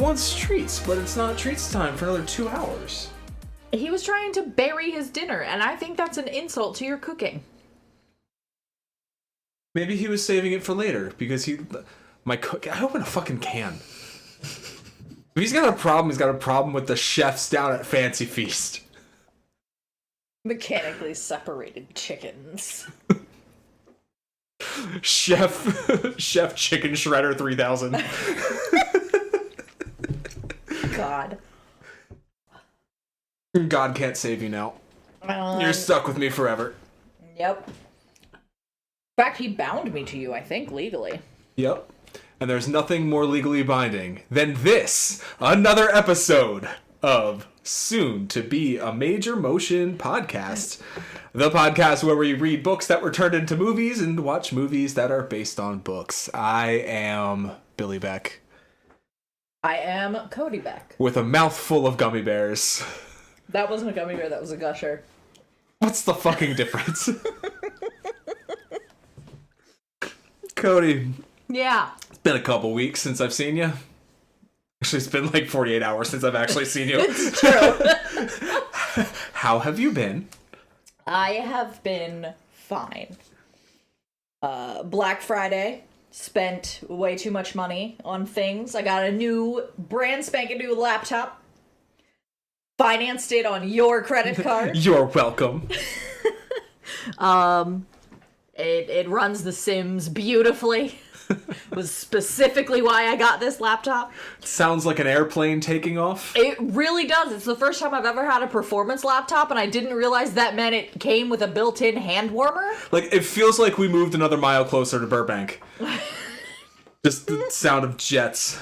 wants treats, but it's not treats time for another 2 hours. He was trying to bury his dinner, and I think that's an insult to your cooking. Maybe he was saving it for later, because I open a fucking can. If he's got a problem, he's got a problem with the chefs down at Fancy Feast. Mechanically separated chickens. Chef Chicken Shredder 3000. God. God can't save you now. You're stuck with me forever. Yep. In fact, he bound me to you, I think, legally. Yep. And there's nothing more legally binding than this, another episode of Soon to Be a Major Motion Podcast. The podcast where we read books that were turned into movies and watch movies that are based on books. I am Billy Beck. I am Cody Beck. With a mouthful of gummy bears. That wasn't a gummy bear, that was a gusher. What's the fucking difference? Cody. Yeah. It's been a couple weeks since I've seen you. Actually, it's been like 48 hours since I've actually seen you. It's true. How have you been? I have been fine. Black Friday, spent way too much money on things. I got a new, brand spanking new laptop. Financed it on your credit card. You're welcome. It runs The Sims beautifully. Was specifically why I got this laptop. Sounds like an airplane taking off. It really does. It's the first time I've ever had a performance laptop, and I didn't realize that meant it came with a built-in hand warmer. Like, it feels like we moved another mile closer to Burbank. Just the sound of jets.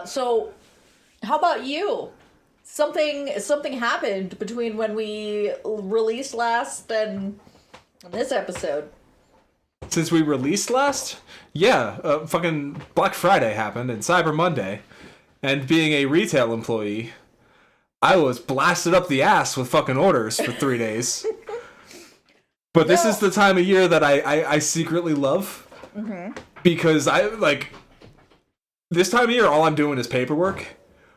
So, how about you? Something happened between when we released last and this episode. Since we released last? Yeah, fucking Black Friday happened and Cyber Monday. And being a retail employee, I was blasted up the ass with fucking orders for 3 days. But this is the time of year that I secretly love. Mm-hmm. Because this time of year, all I'm doing is paperwork.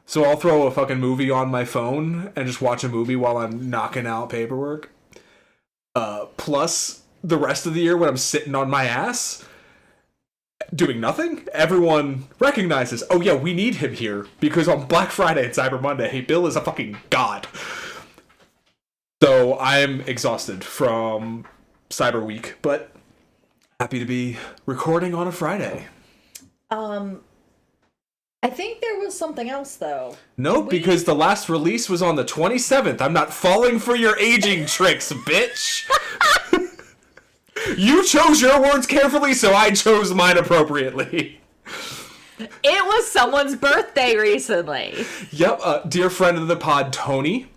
So I'll throw a fucking movie on my phone and just watch a movie while I'm knocking out paperwork. Plus, the rest of the year when I'm sitting on my ass doing nothing, everyone recognizes, oh yeah, we need him here because on Black Friday and Cyber Monday, Bill is a fucking god. So I'm exhausted from Cyber Week, but happy to be recording on a Friday. I think there was something else, though. No, because the last release was on the 27th. I'm not falling for your aging tricks, bitch. You chose your words carefully, so I chose mine appropriately. It was someone's birthday recently. Yep, dear friend of the pod, Tony,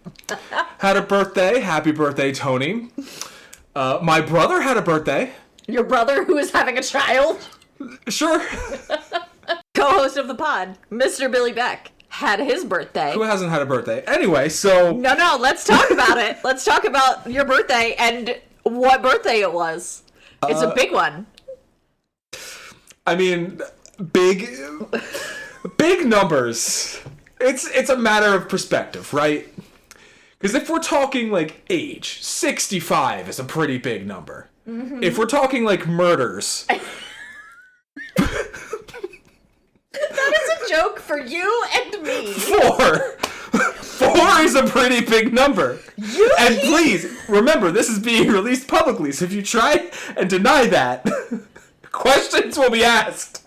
had a birthday. Happy birthday, Tony. My brother had a birthday. Your brother who is having a child? Sure. Co-host of the pod, Mr. Billy Beck, had his birthday. Who hasn't had a birthday? Anyway, so... No, let's talk about it. Let's talk about your birthday and what birthday it was. It's a big one. I mean, big numbers. It's a matter of perspective, right? Because if we're talking, like, age, 65 is a pretty big number. Mm-hmm. If we're talking, like, murders... That is a joke for you and me. 4 is a pretty big number. And please, remember, this is being released publicly, so if you try and deny that, questions will be asked.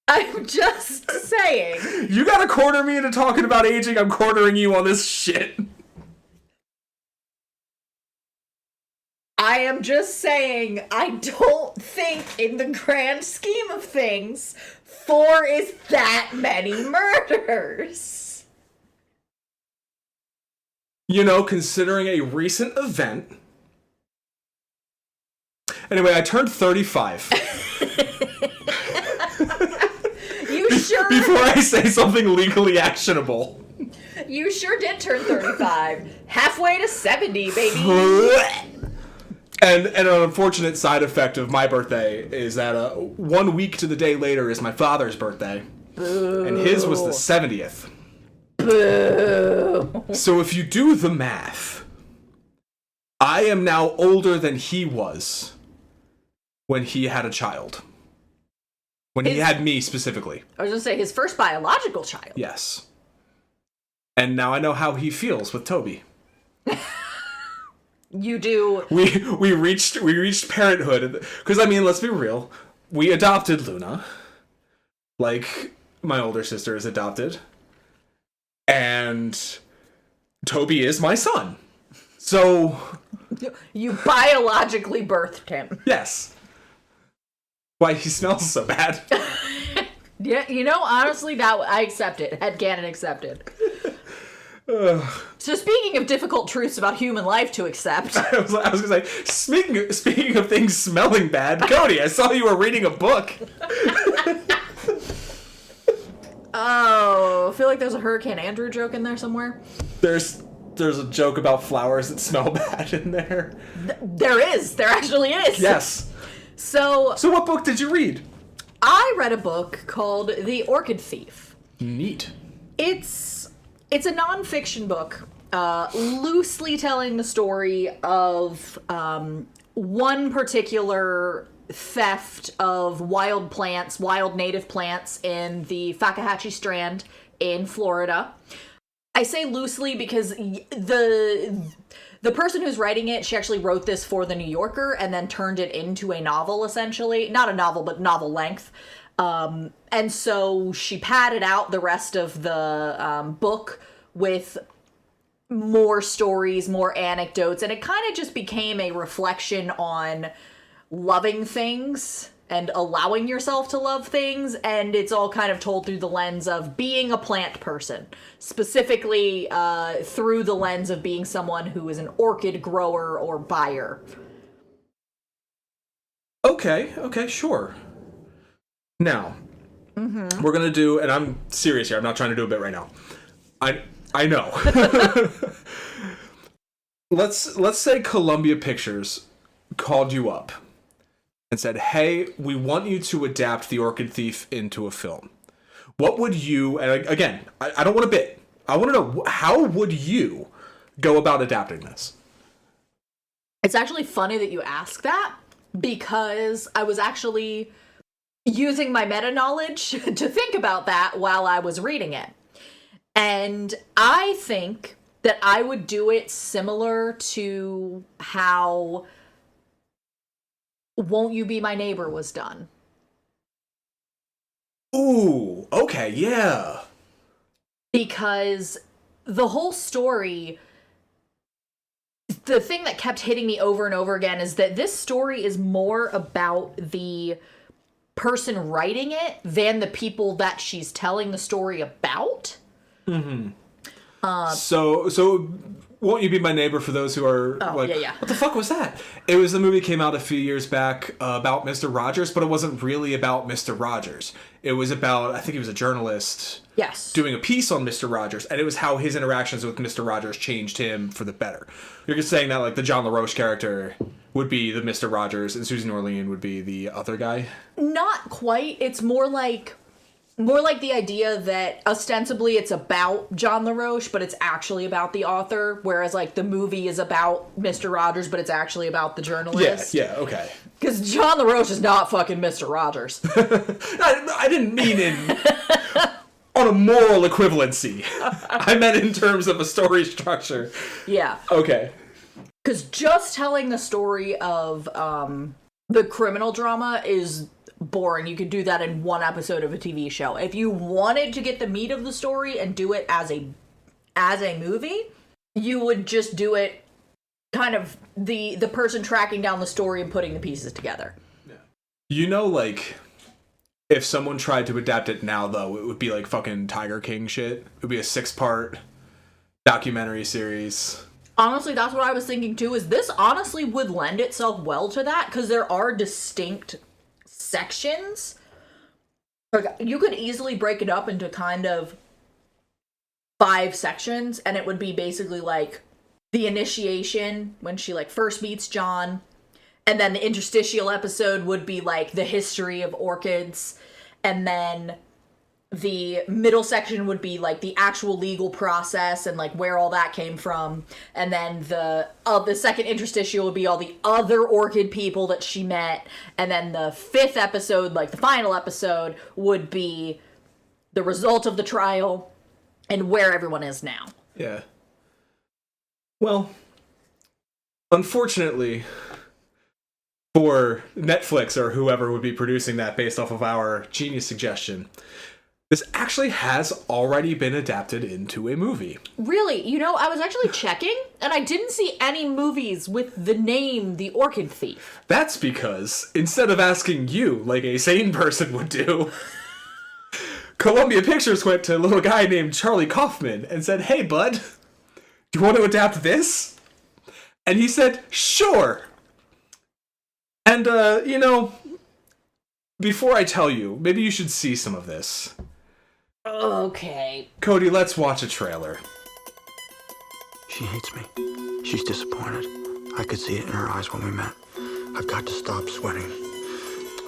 I'm just saying. You gotta corner me into talking about aging, I'm cornering you on this shit. I am just saying, I don't think, in the grand scheme of things, 4 is that many murders. You know, considering a recent event. Anyway, I turned 35. You sure? Before I say something legally actionable. You sure did turn 35. Halfway to 70, baby. And an unfortunate side effect of my birthday is that 1 week to the day later is my father's birthday. Boo. And his was the 70th. Boo. So if you do the math, I am now older than he was when he had a child. When he had me specifically. I was going to say his first biological child. Yes. And now I know how he feels with Toby. You do. We reached parenthood, because I mean, let's be real. We adopted Luna, like my older sister is adopted, and Toby is my son. So you biologically birthed him. Yes. Why he smells so bad. Yeah, you know, honestly, that I accept it. Headcanon accepted. So speaking of difficult truths about human life to accept. I was gonna say, speaking of things smelling bad, Cody, I saw you were reading a book. Oh, I feel like there's a Hurricane Andrew joke in there somewhere. There's a joke about flowers that smell bad in there. There is. There actually is. Yes. So what book did you read? I read a book called The Orchid Thief. Neat. It's a nonfiction book, loosely telling the story of one particular theft of wild native plants in the Fakahatchee Strand in Florida. I say loosely because the person who's writing it, she actually wrote this for The New Yorker and then turned it into a novel, essentially. Not a novel, but novel length. And so she padded out the rest of the book with more stories, more anecdotes, and it kind of just became a reflection on loving things and allowing yourself to love things, and it's all kind of told through the lens of being a plant person, specifically through the lens of being someone who is an orchid grower or buyer. Okay, sure. Now, we're gonna do, and I'm serious here, I'm not trying to do a bit right now. I know. Let's say Columbia Pictures called you up and said, hey, we want you to adapt The Orchid Thief into a film. What would you, and again, I don't want a bit, I want to know, how would you go about adapting this? It's actually funny that you ask that, because I was actually using my meta-knowledge to think about that while I was reading it. And I think that I would do it similar to how Won't You Be My Neighbor was done. Ooh, okay, yeah. Because the whole story, the thing that kept hitting me over and over again is that this story is more about the person writing it than the people that she's telling the story about. So Won't You Be My Neighbor, for those who are what the fuck was that? It was the movie came out a few years back about Mr. Rogers, but it wasn't really about Mr. Rogers. It was about, I think he was a journalist doing a piece on Mr. Rogers, and it was how his interactions with Mr. Rogers changed him for the better. You're just saying that like the John LaRoche character would be the Mr. Rogers and Susan Orlean would be the other guy? Not quite. It's more like the idea that ostensibly it's about John LaRoche, but it's actually about the author, whereas like the movie is about Mr. Rogers, but it's actually about the journalist. Yeah, okay. Because John LaRoche is not fucking Mr. Rogers. I didn't mean in on a moral equivalency. I meant in terms of a story structure. Yeah. Okay. Because just telling the story of the criminal drama is boring. You could do that in one episode of a TV show. If you wanted to get the meat of the story and do it as a movie, you would just do it kind of the person tracking down the story and putting the pieces together. Yeah. You know, like, if someone tried to adapt it now, though, it would be like fucking Tiger King shit. It would be a 6-part documentary series. Honestly, that's what I was thinking too, is this honestly would lend itself well to that, because there are distinct sections. Like, you could easily break it up into kind of 5 sections, and it would be basically like the initiation, when she like first meets John, and then the interstitial episode would be like the history of orchids, and then the middle section would be like the actual legal process and like where all that came from, and then the second interstitial would be all the other Orchid people that she met, and then the fifth episode, like the final episode, would be the result of the trial and where everyone is now. Yeah. Well, unfortunately for Netflix or whoever would be producing that based off of our genius suggestion, this actually has already been adapted into a movie. Really? You know, I was actually checking, and I didn't see any movies with the name The Orchid Thief. That's because, instead of asking you, like a sane person would do, Columbia Pictures went to a little guy named Charlie Kaufman and said, "Hey, bud, do you want to adapt this?" And he said, "Sure." And, before I tell you, maybe you should see some of this. Okay. Cody, let's watch a trailer. She hates me. She's disappointed. I could see it in her eyes when we met. I've got to stop sweating.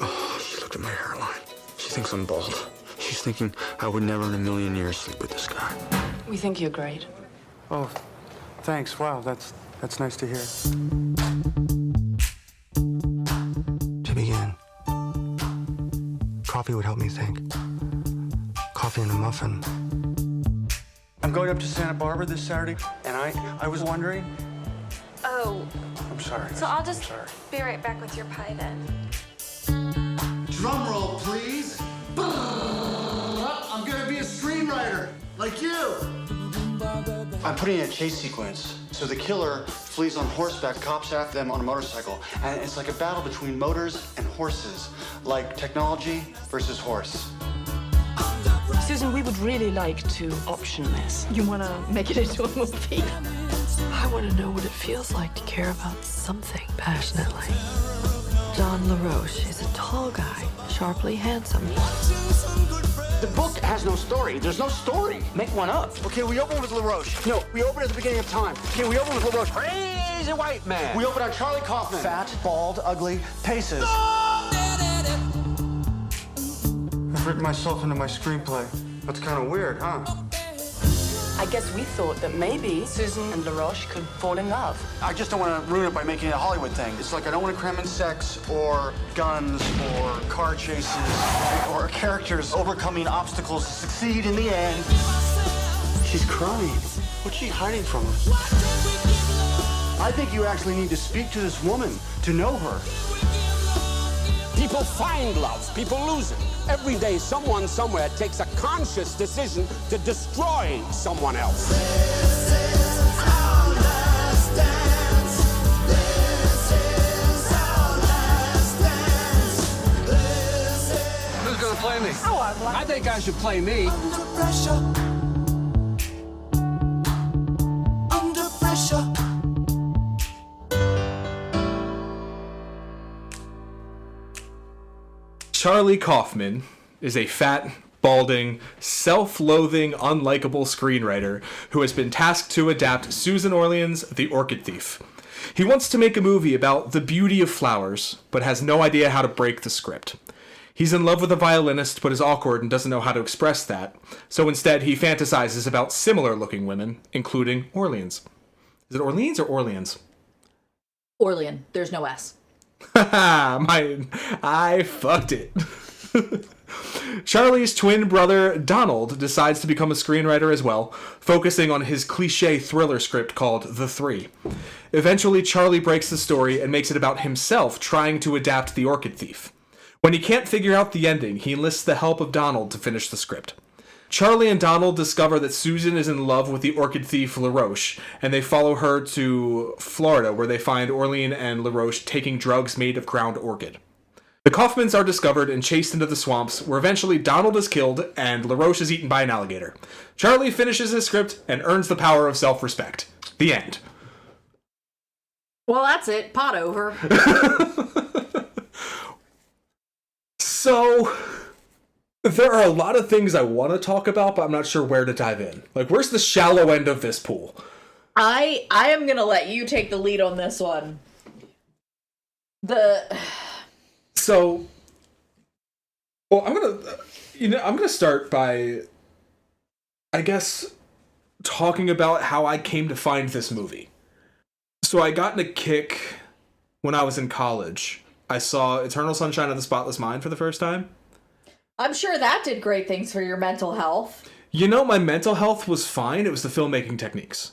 Oh, she looked at my hairline. She thinks I'm bald. She's thinking I would never in a million years sleep with this guy. We think you're great. Oh, thanks. Wow, that's nice to hear. To begin, coffee would help me think. Coffee and a muffin. I'm going up to Santa Barbara this Saturday, and I was wondering... Oh. I'm sorry. So I'll just be right back with your pie then. Drum roll, please. I'm gonna be a screenwriter, like you. I'm putting in a chase sequence. So the killer flees on horseback, cops after them on a motorcycle. And it's like a battle between motors and horses. Like technology versus horse. Susan, we would really like to option this. You want to make it into a movie? I want to know what it feels like to care about something passionately. John LaRoche is a tall guy, sharply handsome. The book has no story. There's no story. Make one up. Okay, we open with LaRoche. No, we open at the beginning of time. Okay, we open with LaRoche. Crazy white man. We open on Charlie Kaufman. Fat, bald, ugly, paces. I've written myself into my screenplay. That's kind of weird, huh? I guess we thought that maybe Susan and LaRoche could fall in love. I just don't want to ruin it by making it a Hollywood thing. It's like I don't want to cram in sex or guns or car chases or characters overcoming obstacles to succeed in the end. She's crying. What's she hiding from us? I think you actually need to speak to this woman to know her. People find love, people lose it. Every day, someone somewhere takes a conscious decision to destroy someone else. This is our last dance. This is our last dance. Who's gonna play me? Oh, I think I should play me. Under pressure. Under pressure. Charlie Kaufman is a fat, balding, self-loathing, unlikable screenwriter who has been tasked to adapt Susan Orlean's The Orchid Thief. He wants to make a movie about the beauty of flowers, but has no idea how to break the script. He's in love with a violinist, but is awkward and doesn't know how to express that, so instead he fantasizes about similar-looking women, including Orleans. Is it Orleans or Orleans? Orlean. There's no S. I fucked it. Charlie's twin brother, Donald, decides to become a screenwriter as well, focusing on his cliché thriller script called The Three. Eventually, Charlie breaks the story and makes it about himself trying to adapt The Orchid Thief. When he can't figure out the ending, he enlists the help of Donald to finish the script. Charlie and Donald discover that Susan is in love with the Orchid Thief LaRoche, and they follow her to Florida, where they find Orlean and LaRoche taking drugs made of ground orchid. The Kaufmans are discovered and chased into the swamps, where eventually Donald is killed and LaRoche is eaten by an alligator. Charlie finishes his script and earns the power of self-respect. The end. Well, that's it. Pot over. So... there are a lot of things I want to talk about, but I'm not sure where to dive in. Like, where's the shallow end of this pool? I am gonna let you take the lead on this one. So, Well, I'm gonna start by, I guess, talking about how I came to find this movie. So I got in a kick when I was in college. I saw Eternal Sunshine of the Spotless Mind for the first time. I'm sure that did great things for your mental health. You know, my mental health was fine. It was the filmmaking techniques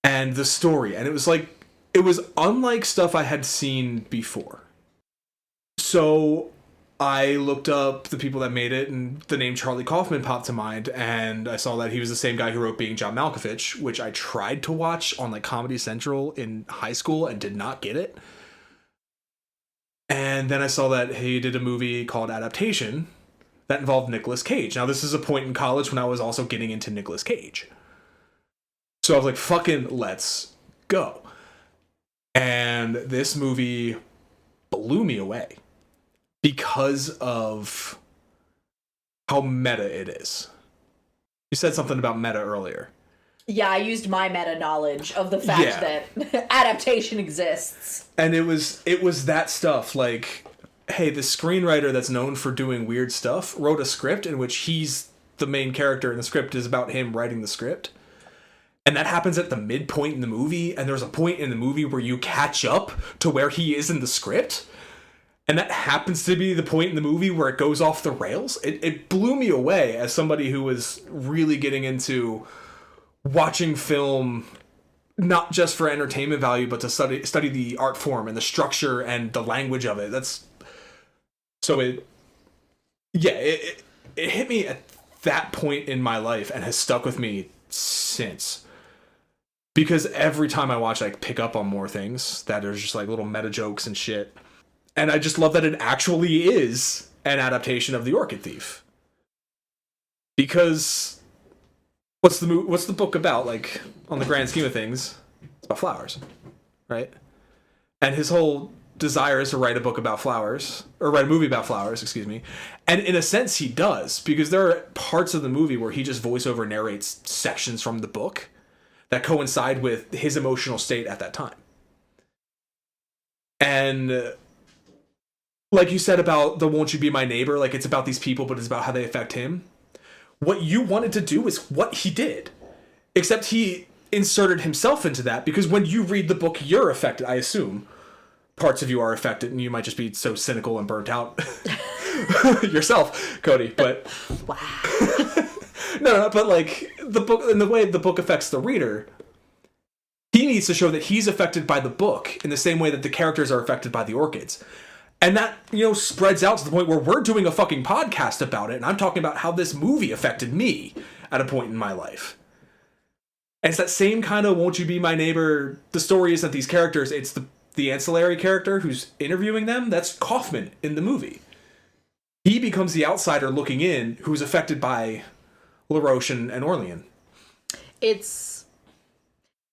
and the story. And it was unlike stuff I had seen before. So I looked up the people that made it, and the name Charlie Kaufman popped to mind, and I saw that he was the same guy who wrote Being John Malkovich, which I tried to watch on like Comedy Central in high school and did not get it. And then I saw that he did a movie called Adaptation that involved Nicolas Cage. Now, this is a point in college when I was also getting into Nicolas Cage. So I was like, fucking let's go. And this movie blew me away because of how meta it is. You said something about meta earlier. Yeah, I used my meta knowledge of the fact that adaptation exists. And it was that stuff, like, hey, the screenwriter that's known for doing weird stuff wrote a script in which he's the main character, and the script is about him writing the script. And that happens at the midpoint in the movie, and there's a point in the movie where you catch up to where he is in the script. And that happens to be the point in the movie where it goes off the rails. It blew me away as somebody who was really getting into watching film, not just for entertainment value, but to study the art form and the structure and the language of it. It hit me at that point in my life and has stuck with me since. Because every time I watch, I pick up on more things that are just like little meta jokes and shit. And I just love that it actually is an adaptation of The Orchid Thief. Because what's the book about? Like, on the grand scheme of things, it's about flowers, right? And his whole desire is to write a book about flowers, or write a movie about flowers, excuse me. And in a sense, he does, because there are parts of the movie where he just voiceover narrates sections from the book that coincide with his emotional state at that time. And like you said about the Won't You Be My Neighbor, like it's about these people, but it's about how they affect him. What you wanted to do is what he did. Except he inserted himself into that, because when you read the book, you're affected, I assume. Parts of you are affected, and you might just be so cynical and burnt out yourself, Cody. But wow. no, but like the book, and the way the book affects the reader, he needs to show that he's affected by the book in the same way that the characters are affected by the orchids. And that, spreads out to the point where we're doing a fucking podcast about it, and I'm talking about how this movie affected me at a point in my life. And it's that same kind of Won't You Be My Neighbor. The story isn't these characters, it's the ancillary character who's interviewing them. That's Kaufman in the movie. He becomes the outsider looking in who's affected by LaRoche and Orlean.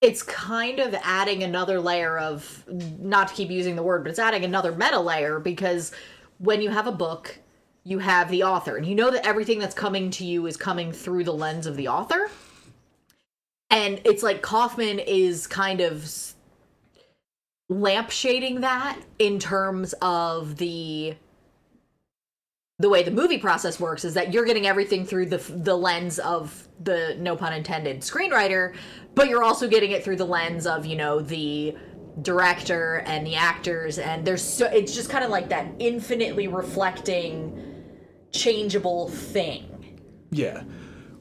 It's kind of adding another layer of, not to keep using the word, but it's adding another meta layer, because when you have a book, you have the author, and you know that everything that's coming to you is coming through the lens of the author. And it's like Kaufman is kind of lampshading that in terms of the way the movie process works, is that you're getting everything through the lens of the, no pun intended, screenwriter, but you're also getting it through the lens of, the director and the actors, and it's just kind of like that infinitely reflecting, changeable thing. Yeah,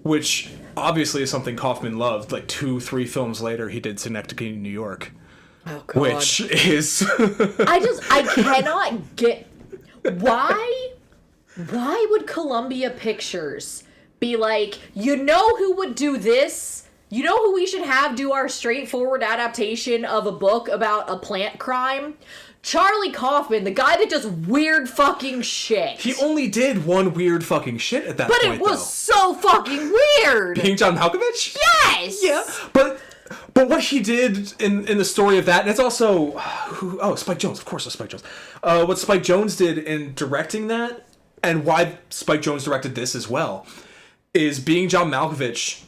which obviously is something Kaufman loved. Like 2-3 films later, he did Synecdoche, New York. Oh, God. Which is... I cannot get... Why would Columbia Pictures be like, who would do this? You know who we should have do our straightforward adaptation of a book about a plant crime? Charlie Kaufman, the guy that does weird fucking shit. He only did one weird fucking shit at that point, But it was so fucking weird! Being John Malkovich? Yes! Yeah, but what he did in the story of that, and it's also... Spike Jonze, of course, Spike Jonze. What Spike Jonze did in directing that, and why Spike Jonze directed this as well, is Being John Malkovich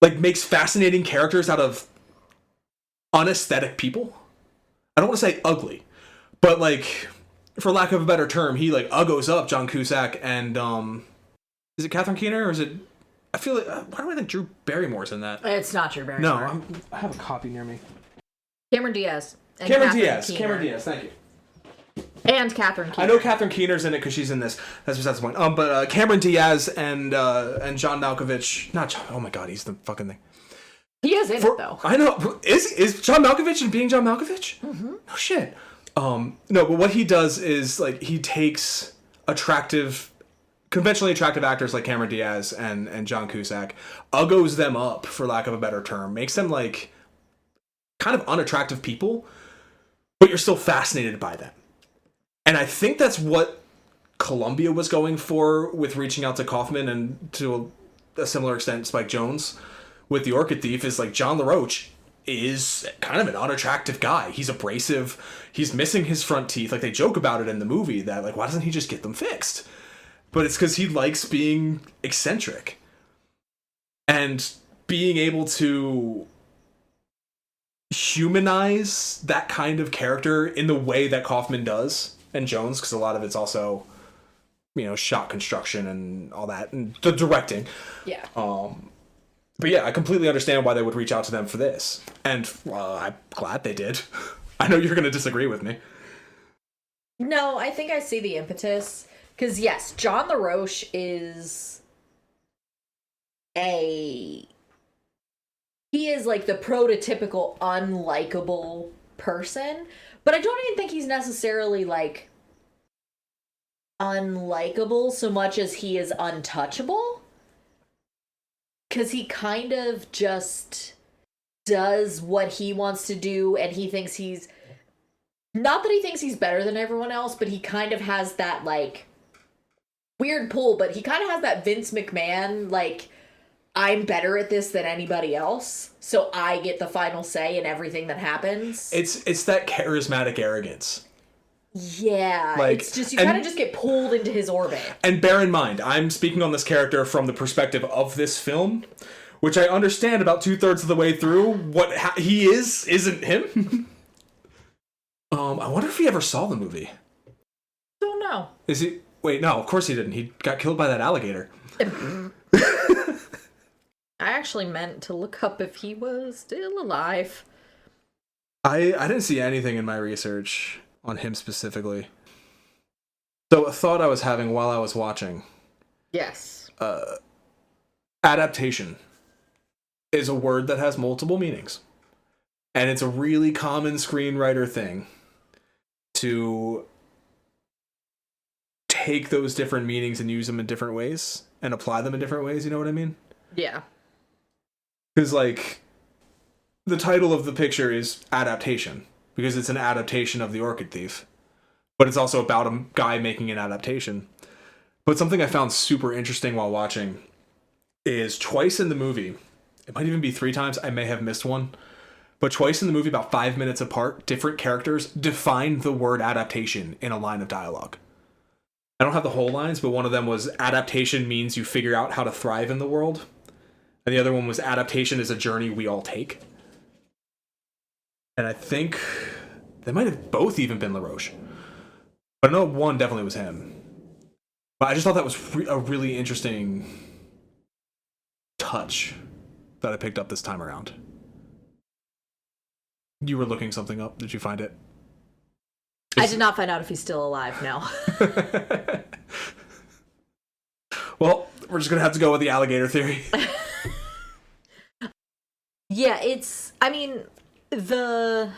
makes fascinating characters out of unaesthetic people. I don't want to say ugly, but for lack of a better term, he like uggos up John Cusack and is it Catherine Keener or is it? I feel like why do I think Drew Barrymore's in that? It's not Drew Barrymore. No, I have a copy near me. Cameron Diaz. And Cameron Catherine Diaz. Keener. Cameron Diaz. Thank you. And Catherine Keener. I know Catherine Keener's in it because she's in this. That's besides the point. But Cameron Diaz and John Malkovich. Not John. Oh my God, he's the fucking thing. He is in it though. I know. Is John Malkovich and being John Malkovich? Mm-hmm. No shit. No, but what he does is like he takes conventionally attractive actors like Cameron Diaz and John Cusack, uggos them up for lack of a better term, makes them like kind of unattractive people, but you're still fascinated by them. And I think that's what Columbia was going for with reaching out to Kaufman and to a similar extent Spike Jonze with The Orchid Thief is like John LaRoche is kind of an unattractive guy. He's abrasive. He's missing his front teeth. Like they joke about it in the movie that like, why doesn't he just get them fixed? But it's because he likes being eccentric. And being able to humanize that kind of character in the way that Kaufman does and Jonze, because a lot of it's also, shot construction and all that, and the directing. Yeah. But yeah, I completely understand why they would reach out to them for this. And I'm glad they did. I know you're going to disagree with me. No, I think I see the impetus. Because, yes, John LaRoche is he is like the prototypical unlikable person. But I don't even think he's necessarily like unlikable so much as he is untouchable. Because he kind of just does what he wants to do, and he thinks he's... Not that he thinks he's better than everyone else, but he kind of has that, like, weird pull, but he kind of has that Vince McMahon, like, I'm better at this than anybody else, so I get the final say in everything that happens. It's that charismatic arrogance. Yeah, like, it's just, you kind of just get pulled into his orbit. And bear in mind, I'm speaking on this character from the perspective of this film, which I understand about 2/3 of the way through. What he isn't him. I wonder if he ever saw the movie. Don't know. Is he? Wait, no, of course he didn't. He got killed by that alligator. I actually meant to look up if he was still alive. I didn't see anything in my research on him specifically. So a thought I was having while I was watching. Yes. Adaptation is a word that has multiple meanings. And it's a really common screenwriter thing to take those different meanings and use them in different ways and apply them in different ways, you know what I mean? Yeah. Because, like, the title of the picture is Adaptation, because it's an adaptation of The Orchid Thief. But it's also about a guy making an adaptation. But something I found super interesting while watching is twice in the movie, it might even be 3 times, I may have missed one, but twice in the movie, about 5 minutes apart, different characters define the word adaptation in a line of dialogue. I don't have the whole lines, but one of them was, adaptation means you figure out how to thrive in the world. And the other one was, adaptation is a journey we all take. And I think they might have both even been LaRoche. But I know one definitely was him. But I just thought that was a really interesting touch that I picked up this time around. You were looking something up. Did you find it? I did not find out if he's still alive, no. Well, we're just going to have to go with the alligator theory. Yeah, it's... I mean, the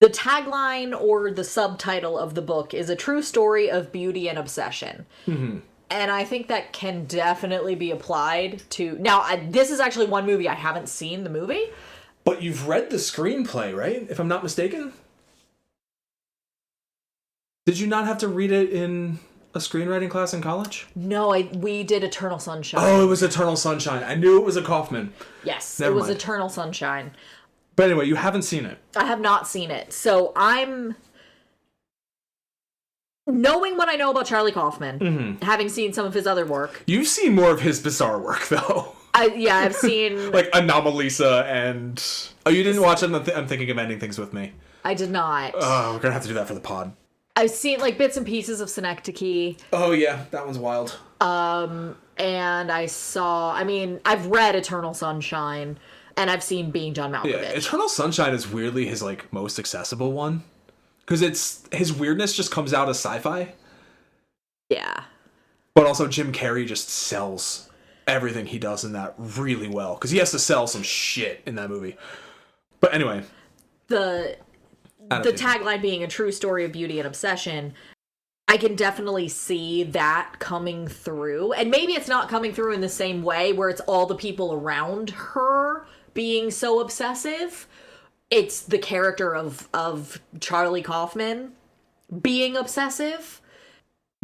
tagline or the subtitle of the book is a true story of beauty and obsession. Mm-hmm. And I think that can definitely be applied to... Now, this is actually one movie I haven't seen, the movie. But you've read the screenplay, right? If I'm not mistaken? Did you not have to read it in a screenwriting class in college? No, we did Eternal Sunshine. Oh, it was Eternal Sunshine. I knew it was a Kaufman. Yes, Never it was mind. Eternal Sunshine. But anyway, you haven't seen it. I have not seen it. So I'm... Knowing what I know about Charlie Kaufman, having seen some of his other work... You've seen more of his bizarre work, though. I've seen... like Anomalisa and... Oh, you didn't watch it? I'm thinking of Ending Things With Me. I did not. Oh, we're going to have to do that for the pod. I've seen like bits and pieces of Synecdoche. Oh yeah, that one's wild. And I've read Eternal Sunshine, and I've seen Being John Malkovich. Yeah, Eternal Sunshine is weirdly his like most accessible one, because his weirdness just comes out as sci-fi. Yeah. But also Jim Carrey just sells everything he does in that really well, because he has to sell some shit in that movie. But anyway, the tagline being a true story of beauty and obsession, I can definitely see that coming through. And maybe it's not coming through in the same way where it's all the people around her being so obsessive. It's the character of Charlie Kaufman being obsessive,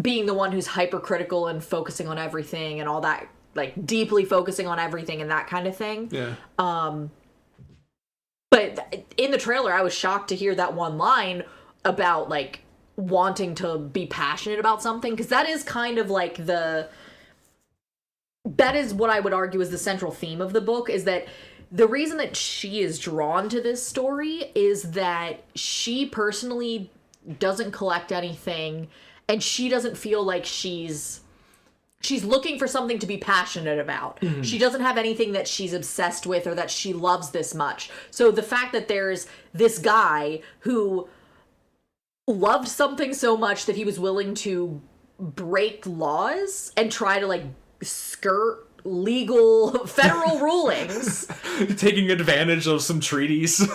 being the one who's hypercritical and focusing on everything and all that, like deeply focusing on everything and that kind of thing. yeah. But in the trailer, I was shocked to hear that one line about, like, wanting to be passionate about something, because that is kind of like that is what I would argue is the central theme of the book, is that the reason that she is drawn to this story is that she personally doesn't collect anything, and she doesn't feel like she's looking for something to be passionate about. Mm-hmm. She doesn't have anything that she's obsessed with or that she loves this much. So the fact that there's this guy who loved something so much that he was willing to break laws and try to, like, skirt legal federal rulings. Taking advantage of some treaties.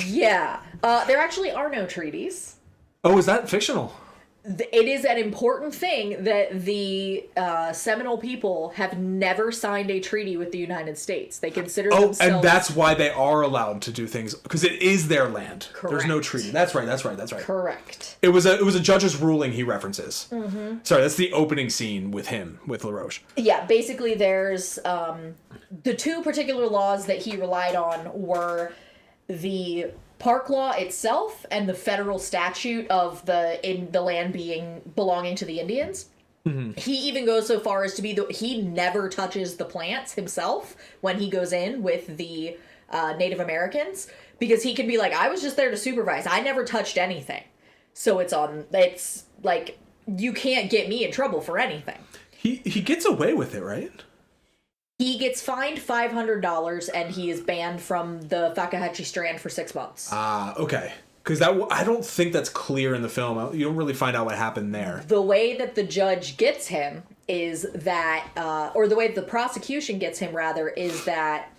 Yeah. There actually are no treaties. Oh, is that fictional? It is an important thing that the Seminole people have never signed a treaty with the United States. They consider themselves... and that's why they are allowed to do things, because it is their land. Correct. There's no treaty. That's right. Correct. It was a judge's ruling he references. Mm-hmm. Sorry, that's the opening scene with him, with LaRoche. Yeah, basically there's... the two particular laws that he relied on were the park law itself and the federal statute of the land belonging to the Indians. Mm-hmm. He even goes so far as to be he never touches the plants himself when he goes in with the Native Americans, because he can be like, I was just there to supervise. I never touched anything. So it's like, you can't get me in trouble for anything. He gets away with it, right? He gets fined $500 and he is banned from the Fakahatchee Strand for 6 months. Ah, okay. Because I don't think that's clear in the film. You don't really find out what happened there. The way that the judge gets him is that, or the way that the prosecution gets him, rather, is that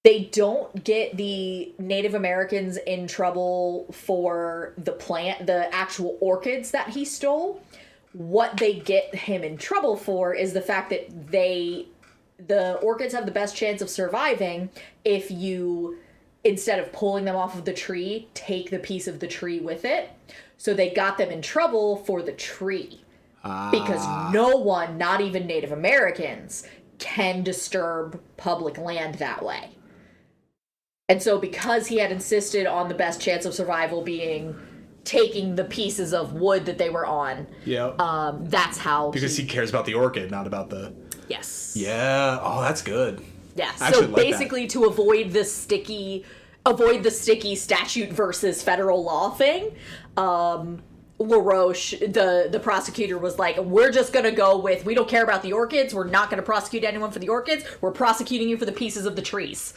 they don't get the Native Americans in trouble for the actual orchids that he stole. What they get him in trouble for is the fact that the orchids have the best chance of surviving if you, instead of pulling them off of the tree, take the piece of the tree with it. So they got them in trouble for the tree. Because no one, not even Native Americans, can disturb public land that way. And so because he had insisted on the best chance of survival being taking the pieces of wood that they were on. Yeah. That's how. Because he cares about the orchid, not about the. Yes. Yeah. Oh, that's good. Yeah. So basically, to avoid the sticky statute versus federal law thing, LaRoche, the prosecutor, was like, we're just gonna go with, we don't care about the orchids. We're not gonna prosecute anyone for the orchids. We're prosecuting you for the pieces of the trees.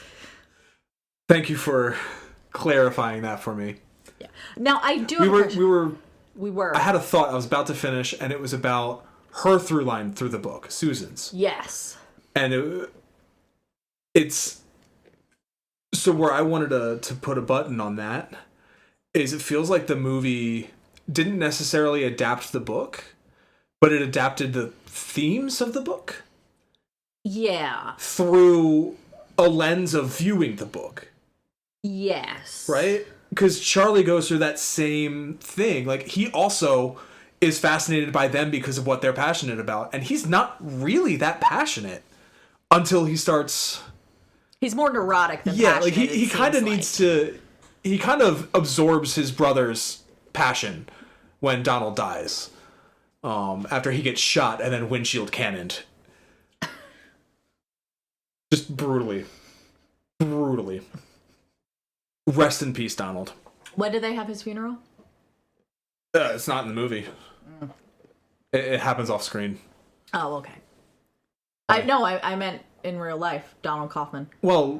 Thank you for clarifying that for me. Yeah. Now I do. We were. I had a thought I was about to finish, and it was about her through line through the book, Susan's. Yes. And it's so where I wanted to put a button on that is it feels like the movie didn't necessarily adapt the book, but it adapted the themes of the book. Yeah. Through a lens of viewing the book. Yes. Right? Because Charlie goes through that same thing. Like, he also is fascinated by them because of what they're passionate about. And he's not really that passionate until he starts... He's more neurotic than passionate. passionate. Yeah, like, he kind of needs to... He kind of absorbs his brother's passion when Donald dies. After he gets shot and then windshield cannoned. Just brutally. Brutally. Rest in peace, Donald. When did they have his funeral? It's not in the movie. It happens off screen. Oh, okay. I meant in real life, Donald Kaufman. Well,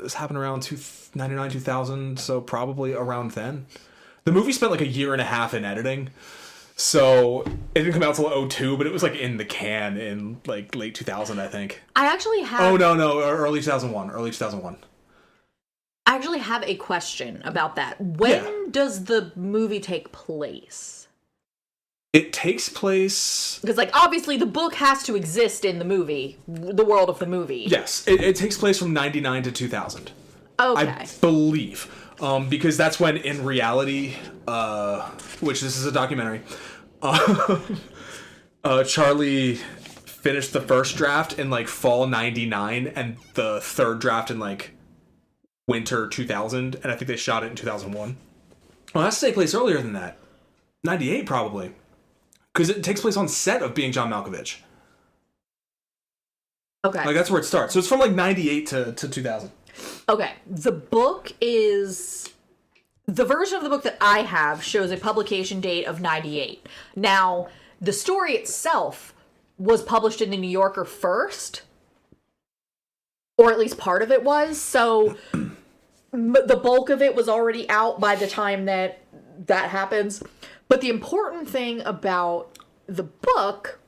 this happened around 99, 2000, so probably around then. The movie spent like a year and a half in editing, so it didn't come out till 2002, but it was like in the can in like late 2000, I think. I actually have... Oh, no, early 2001. I actually have a question about that. When does the movie take place? It takes place... Because, like, obviously the book has to exist in the movie, the world of the movie. Yes, it takes place from 99 to 2000. Okay. I believe. Because that's when, in reality, which this is a documentary, Charlie finished the first draft in, like, fall 99, and the third draft in, like, winter 2000, and I think they shot it in 2001. Well, it has to take place earlier than that. 98, probably. Because it takes place on set of Being John Malkovich. Okay. Like, that's where it starts. So it's from, like, 98 to 2000. Okay. The book is... The version of the book that I have shows a publication date of 98. Now, the story itself was published in the New Yorker first. Or at least part of it was. So the bulk of it was already out by the time that happens. But the important thing about the book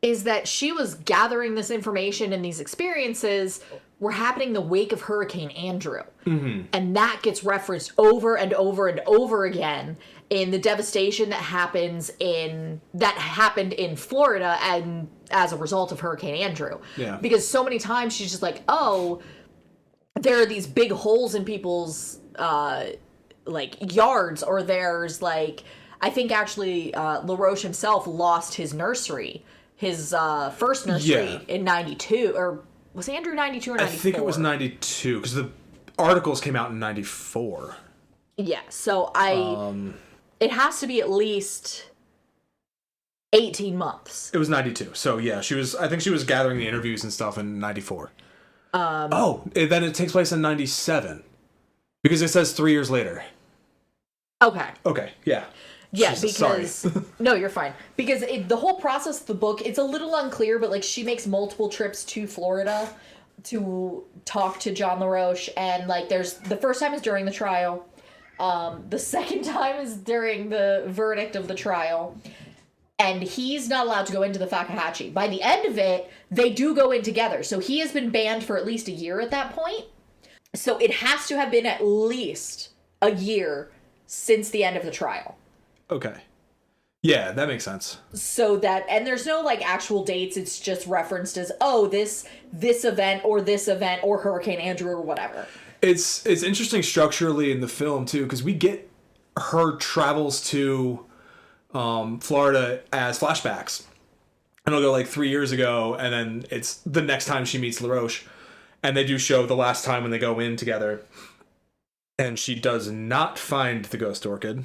is that she was gathering this information and these experiences were happening in the wake of Hurricane Andrew. Mm-hmm. And that gets referenced over and over and over again in the devastation that happened in Florida and as a result of Hurricane Andrew. Yeah. Because so many times she's just like, oh, there are these big holes in people's like yards, or there's like... I think actually LaRoche himself lost his nursery, his first nursery in 92, or was Andrew 92 or 94? I think it was 92, because the articles came out in 94. Yeah, so it has to be at least 18 months. It was 92, so yeah, I think she was gathering the interviews and stuff in 94. Then it takes place in 97, because it says 3 years later. Okay, yeah. Yeah, Jesus, because... No, you're fine. Because the whole process of the book, it's a little unclear, but, like, she makes multiple trips to Florida to talk to John LaRoche, and, like, the first time is during the trial. The second time is during the verdict of the trial. And he's not allowed to go into the Fakahatchee. By the end of it, they do go in together. So he has been banned for at least a year at that point. So it has to have been at least a year since the end of the trial. Okay. Yeah, that makes sense. So that, and there's no like actual dates, it's just referenced as, oh, this event or Hurricane Andrew or whatever. It's interesting structurally in the film too, because we get her travels to Florida as flashbacks. And it'll go like 3 years ago, and then it's the next time she meets LaRoche. And they do show the last time when they go in together. And she does not find the ghost orchid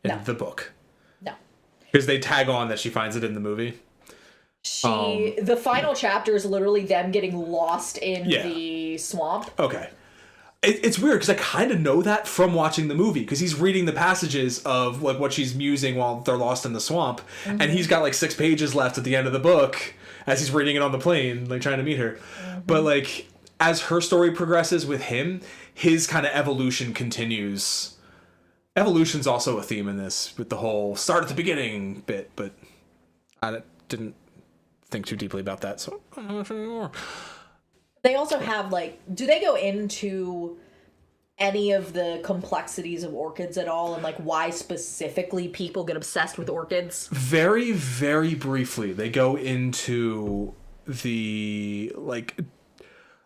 in the book. No. Because they tag on that she finds it in the movie. The final chapter is literally them getting lost in the swamp. Okay. It's weird because I kind of know that from watching the movie, because he's reading the passages of like what she's musing while they're lost in the swamp, and he's got like 6 pages left at the end of the book as he's reading it on the plane, like trying to meet her. But like as her story progresses with him, his kind of evolution continues. Evolution's also a theme in this with the whole start at the beginning bit, but I didn't think too deeply about that, so I don't know anymore. They also have, like, do they go into any of the complexities of orchids at all, and, like, why specifically people get obsessed with orchids? Very, very briefly, they go into the, like,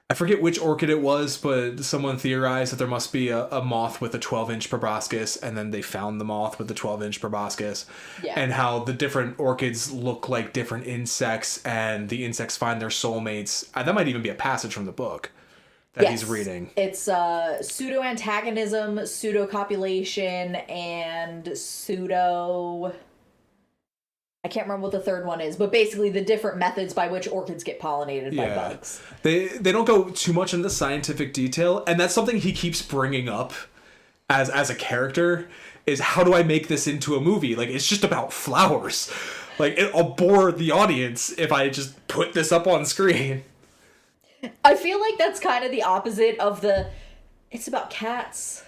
I forget which orchid it was, but someone theorized that there must be a moth with a 12-inch proboscis, and then they found the moth with the 12-inch proboscis, and how the different orchids look like different insects, and the insects find their soulmates. That might even be a passage from the book that he's reading. It's pseudo-antagonism, pseudo-copulation, and pseudo... I can't remember what the third one is, but basically the different methods by which orchids get pollinated by bugs. They don't go too much into scientific detail, and that's something he keeps bringing up as a character, is how do I make this into a movie? Like, it's just about flowers. Like, it'll bore the audience if I just put this up on screen. I feel like that's kind of the opposite of it's about cats.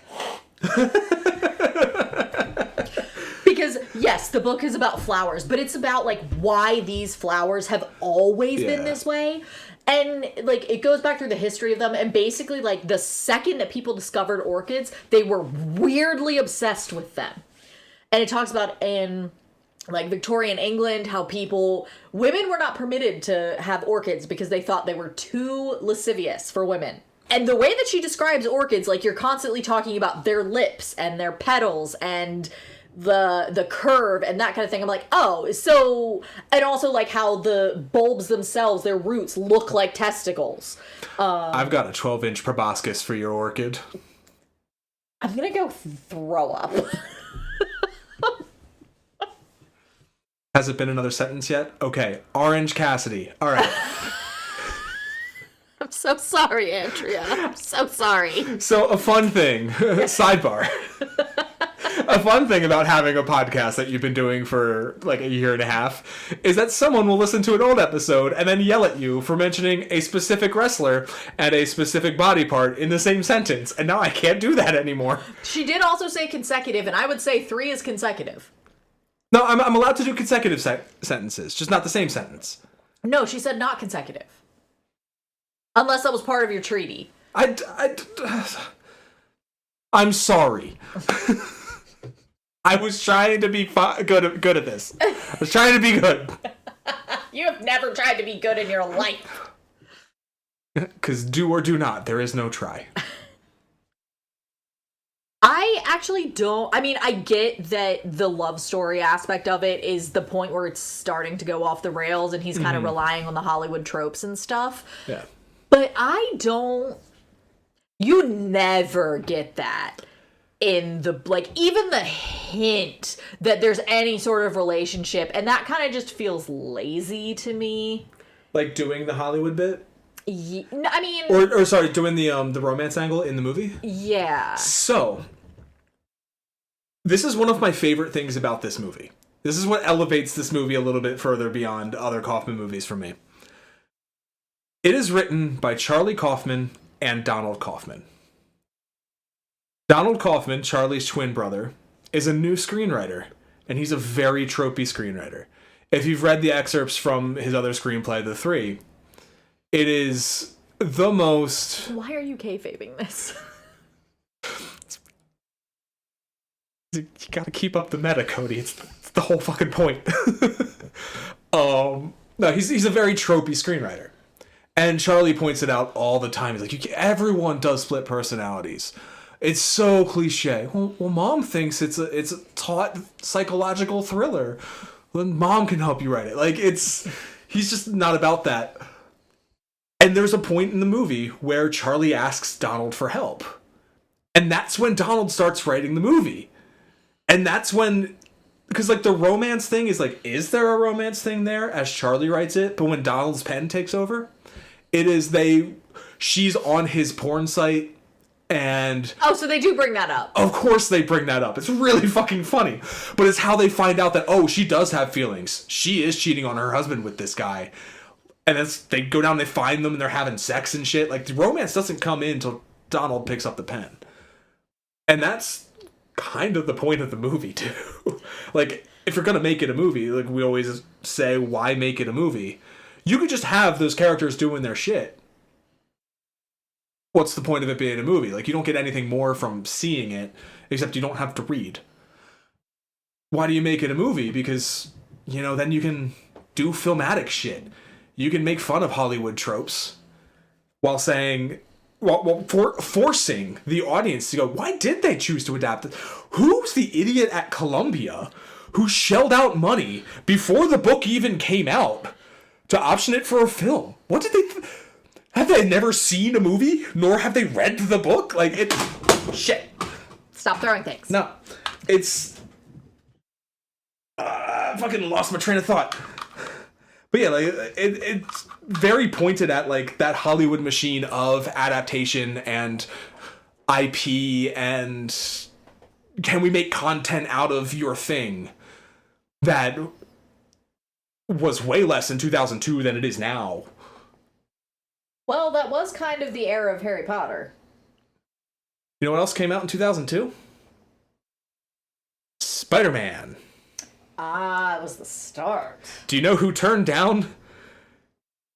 Because, yes, the book is about flowers, but it's about, like, why these flowers have always been this way. And, like, it goes back through the history of them, and basically, like, the second that people discovered orchids, they were weirdly obsessed with them. And it talks about in, like, Victorian England, how women were not permitted to have orchids because they thought they were too lascivious for women. And the way that she describes orchids, like, you're constantly talking about their lips and their petals and the curve and that kind of thing. I'm like, oh, so, and also like how the bulbs themselves, their roots look like testicles. I've got a 12-inch proboscis for your orchid. I'm gonna go throw up. Has it been another sentence yet? Okay, Orange Cassidy. All right. I'm so sorry, Andrea. I'm so sorry. So a fun thing, sidebar. A fun thing about having a podcast that you've been doing for like a year and a half is that someone will listen to an old episode and then yell at you for mentioning a specific wrestler and a specific body part in the same sentence. And now I can't do that anymore. She did also say consecutive, and I would say 3 is consecutive. No, I'm allowed to do consecutive sentences, just not the same sentence. No, she said not consecutive. Unless that was part of your treaty. I'm sorry. I was trying to be good at this. I was trying to be good. You have never tried to be good in your life. Because do or do not, there is no try. I actually don't. I mean, I get that the love story aspect of it is the point where it's starting to go off the rails and he's kind of relying on the Hollywood tropes and stuff. Yeah. But I don't. You never get that in the, like, even the hint that there's any sort of relationship, and that kind of just feels lazy to me. Like doing the Hollywood bit? I mean, or sorry, doing the romance angle in the movie? Yeah. So, this is one of my favorite things about this movie. This is what elevates this movie a little bit further beyond other Kaufman movies for me. It is written by Charlie Kaufman and Donald Kaufman. Donald Kaufman, Charlie's twin brother, is a new screenwriter, and he's a very tropey screenwriter. If you've read the excerpts from his other screenplay, The Three, it is the most... Why are you kayfabing this? You gotta keep up the meta, Cody. It's the whole fucking point. No, he's a very tropey screenwriter. And Charlie points it out all the time. He's like, everyone does split personalities. It's so cliche. Well, Mom thinks it's a taut psychological thriller. Well, Mom can help you write it. Like, he's just not about that. And there's a point in the movie where Charlie asks Donald for help. And that's when Donald starts writing the movie. And that's when, because like the romance thing is like, is there a romance thing there as Charlie writes it? But when Donald's pen takes over, it is she's on his porn site and... Oh, so they do bring that up. Of course they bring that up. It's really fucking funny. But it's how they find out that, oh, she does have feelings. She is cheating on her husband with this guy. And then they go down, they find them, and they're having sex and shit. Like, the romance doesn't come in until Donald picks up the pen. And that's kind of the point of the movie, too. Like, if you're gonna make it a movie, like we always say, why make it a movie? You could just have those characters doing their shit. What's the point of it being a movie? Like, you don't get anything more from seeing it, except you don't have to read. Why do you make it a movie? Because, then you can do filmatic shit. You can make fun of Hollywood tropes while saying, forcing the audience to go, why did they choose to adapt it? Who's the idiot at Columbia who shelled out money before the book even came out to option it for a film? What did they... Have they never seen a movie? Nor have they read the book? Like, shit. Stop throwing things. No. It's... I fucking lost my train of thought. But yeah, like, it's very pointed at, like, that Hollywood machine of adaptation and IP and can we make content out of your thing that was way less in 2002 than it is now? Well, that was kind of the era of Harry Potter. You know what else came out in 2002? Spider-Man. Ah, it was the start. Do you know who turned down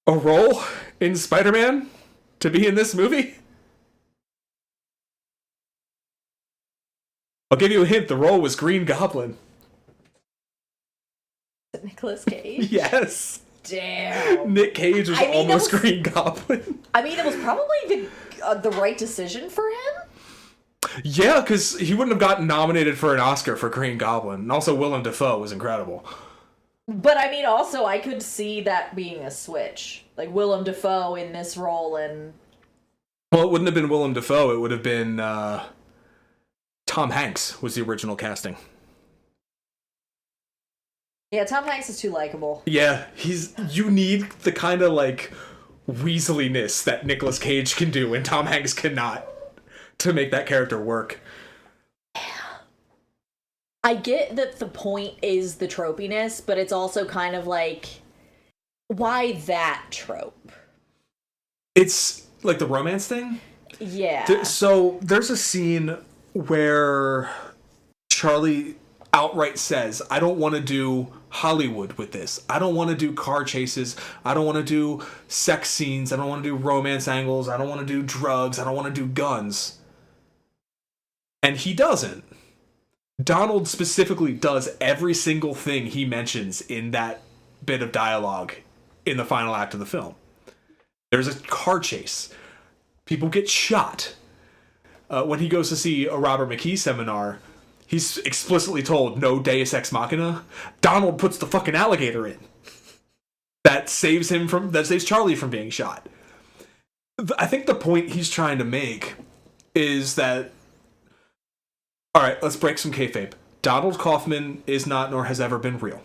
a role in Spider-Man to be in this movie? I'll give you a hint. The role was Green Goblin. Nicolas Cage? Yes. Damn. Nick Cage was almost Green Goblin. I mean, it was probably the right decision for him. Yeah, because he wouldn't have gotten nominated for an Oscar for Green Goblin. And also Willem Dafoe was incredible. But I mean, also, I could see that being a switch. Like, Willem Dafoe in this role and... Well, it wouldn't have been Willem Dafoe. It would have been Tom Hanks was the original casting. Yeah, Tom Hanks is too likable. Yeah, you need the kind of, like, weaseliness that Nicolas Cage can do and Tom Hanks cannot to make that character work. I get that the point is the tropiness, but it's also kind of like, why that trope? It's like the romance thing? Yeah. So there's a scene where Charlie outright says, I don't want to do Hollywood with this. I don't want to do car chases. I don't want to do sex scenes. I don't want to do romance angles. I don't want to do drugs. I don't want to do guns. And he doesn't. Donald specifically does every single thing he mentions in that bit of dialogue in the final act of the film. There's a car chase. People get shot. When he goes to see a Robert McKee seminar, he's explicitly told no Deus Ex Machina. Donald puts the fucking alligator in. That saves Charlie from being shot. I think the point he's trying to make is that, all right, let's break some kayfabe. Donald Kaufman is not nor has ever been real.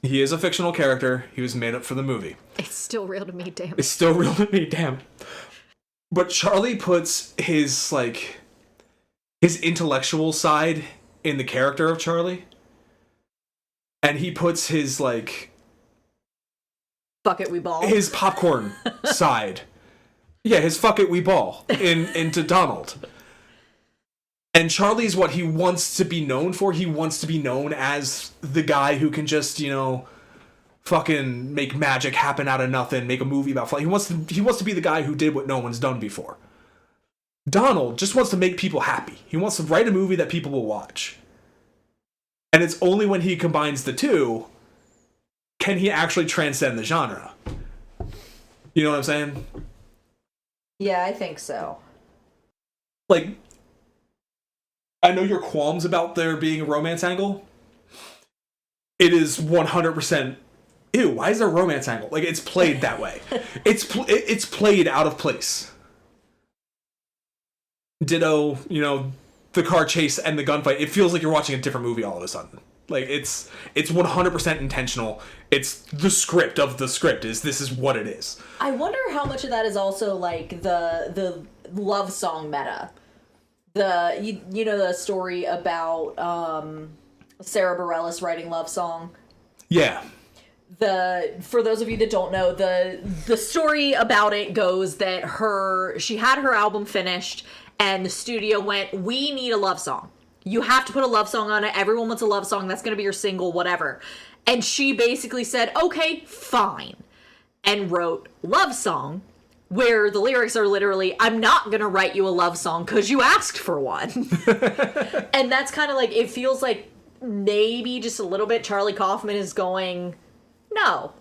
He is a fictional character. He was made up for the movie. It's still real to me, damn. It's still real to me, damn. But Charlie puts his intellectual side in the character of Charlie. And he puts his, like... Fuck it, we ball. His popcorn side. Yeah, his fuck it, we ball into Donald. And Charlie's what he wants to be known for. He wants to be known as the guy who can just, fucking make magic happen out of nothing, make a movie about flight. He wants to be the guy who did what no one's done before. Donald just wants to make people happy. He wants to write a movie that people will watch. And it's only when he combines the two can he actually transcend the genre. You know what I'm saying? Yeah, I think so. Like, I know your qualms about there being a romance angle. It is 100%. Ew, why is there a romance angle? Like, it's played that way. It's played out of place. Ditto, the car chase and the gunfight. It feels like you're watching a different movie all of a sudden. Like, it's 100% intentional. It's the script of the script. This is what it is. I wonder how much of that is also, like, the love song meta. The story about Sarah Bareilles writing Love Song? Yeah. For those of you that don't know, the story about it goes that she had her album finished and the studio went, we need a love song. You have to put a love song on it. Everyone wants a love song. That's going to be your single, whatever. And she basically said, okay, fine. And wrote Love Song, where the lyrics are literally, I'm not going to write you a love song because you asked for one. And that's kind of like, it feels like maybe just a little bit Charlie Kaufman is going, no,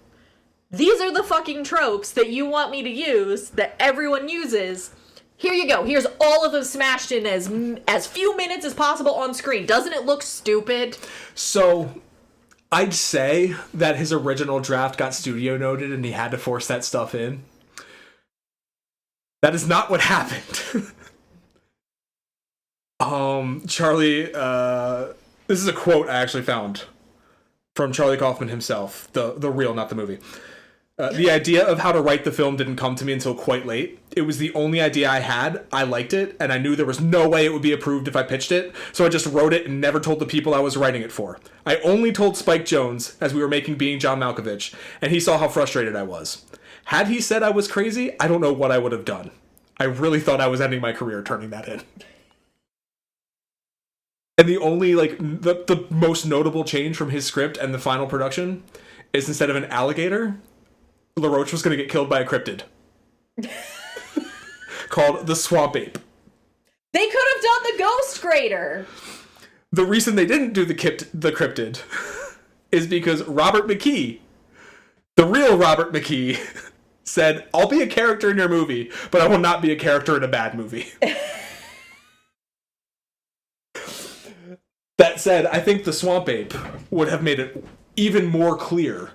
these are the fucking tropes that you want me to use, that everyone uses. Here you go. Here's all of them smashed in as few minutes as possible on screen. Doesn't it look stupid? So, I'd say that his original draft got studio noted and he had to force that stuff in. That is not what happened. Charlie, this is a quote I actually found from Charlie Kaufman himself, the real, not the movie. The idea of how to write the film didn't come to me until quite late. It was the only idea I had. I liked it, and I knew there was no way it would be approved if I pitched it, so I just wrote it and never told the people I was writing it for. I only told Spike Jonze as we were making Being John Malkovich, and he saw how frustrated I was. Had he said I was crazy, I don't know what I would have done. I really thought I was ending my career turning that in. And the only, the most notable change from his script and the final production is instead of an alligator, LaRoche was going to get killed by a cryptid. Called the Swamp Ape. They could have done the Ghost Grader. The reason they didn't do the cryptid is because Robert McKee, the real Robert McKee, said, I'll be a character in your movie, but I will not be a character in a bad movie. That said, I think the Swamp Ape would have made it even more clear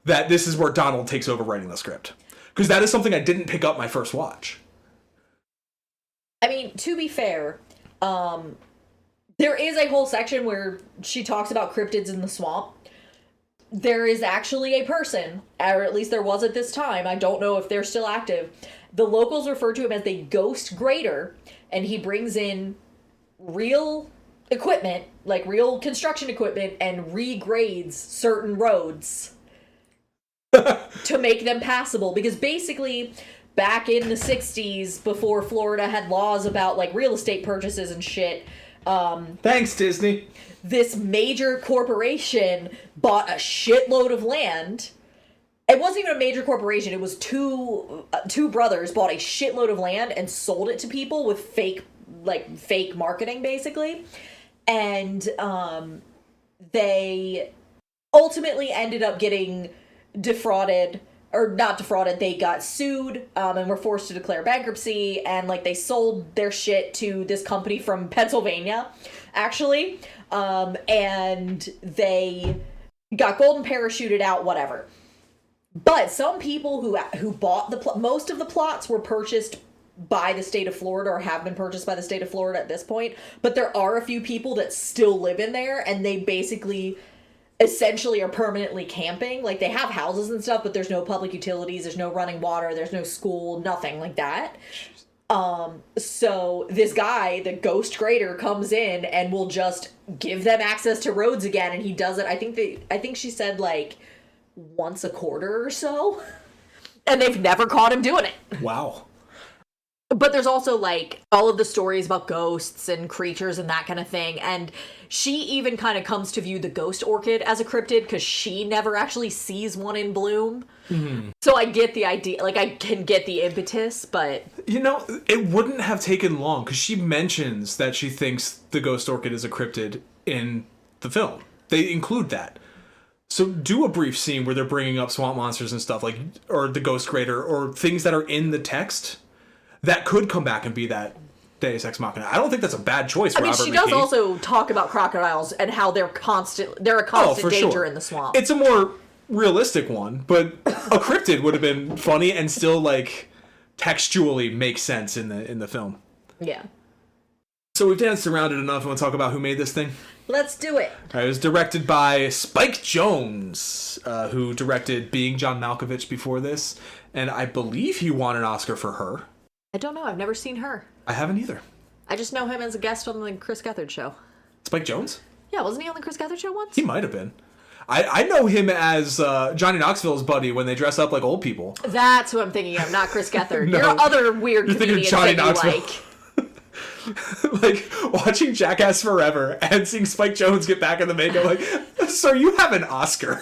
that this is where Donald takes over writing the script. Because that is something I didn't pick up my first watch. I mean, to be fair, there is a whole section where she talks about cryptids in the swamp. There is actually a person, or at least there was at this time, I don't know if they're still active. The locals refer to him as the Ghost Grader, and he brings in real equipment, like real construction equipment, and regrades certain roads to make them passable. Because basically, back in the 60s, before Florida had laws about like real estate purchases and shit, thanks, Disney. This major corporation bought a shitload of land. It wasn't even a major corporation. It was two brothers bought a shitload of land and sold it to people with fake marketing, basically. And they ultimately ended up getting defrauded, or not defrauded. They got sued and were forced to declare bankruptcy. And like they sold their shit to this company from Pennsylvania, actually. And they got golden parachuted out, whatever. But some people who bought most of the plots were purchased by the state of Florida, or have been purchased by the state of Florida at this point. But there are a few people that still live in there, and they basically essentially are permanently camping. Like, they have houses and stuff, but there's no public utilities, there's no running water, there's no school, nothing like that. So this guy, the Ghost Grader, comes in and will just give them access to roads again, and he does it, I think she said, like, once a quarter or so. And they've never caught him doing it. Wow. But there's also, like, all of the stories about ghosts and creatures and that kind of thing. And she even kind of comes to view the ghost orchid as a cryptid because she never actually sees one in bloom. Mm-hmm. So I get the idea. Like, I can get the impetus, but... You know, it wouldn't have taken long because she mentions that she thinks the ghost orchid is a cryptid in the film. They include that. So do a brief scene where they're bringing up swamp monsters and stuff, like, or the Ghost Grader, or things that are in the text that could come back and be that Deus Ex Machina. I don't think that's a bad choice, Robert McKee. She does also talk about crocodiles and how they're a constant danger in the swamp. It's a more realistic one, but a cryptid would have been funny and still, like, textually make sense in the film. Yeah. So we've danced around it enough. I want to talk about who made this thing? Let's do it. All right, it was directed by Spike Jonze, who directed Being John Malkovich before this, and I believe he won an Oscar for Her. I don't know. I've never seen Her. I haven't either. I just know him as a guest on the Chris Gethard show. Spike Jonze? Yeah, wasn't he on the Chris Gethard show once? He might have been. I know him as Johnny Knoxville's buddy when they dress up like old people. That's who I'm thinking of, not Chris Gethard. No, you're other weird comedians that you like. Like, watching Jackass Forever and seeing Spike Jonze get back in the makeup, like, sir, you have an Oscar.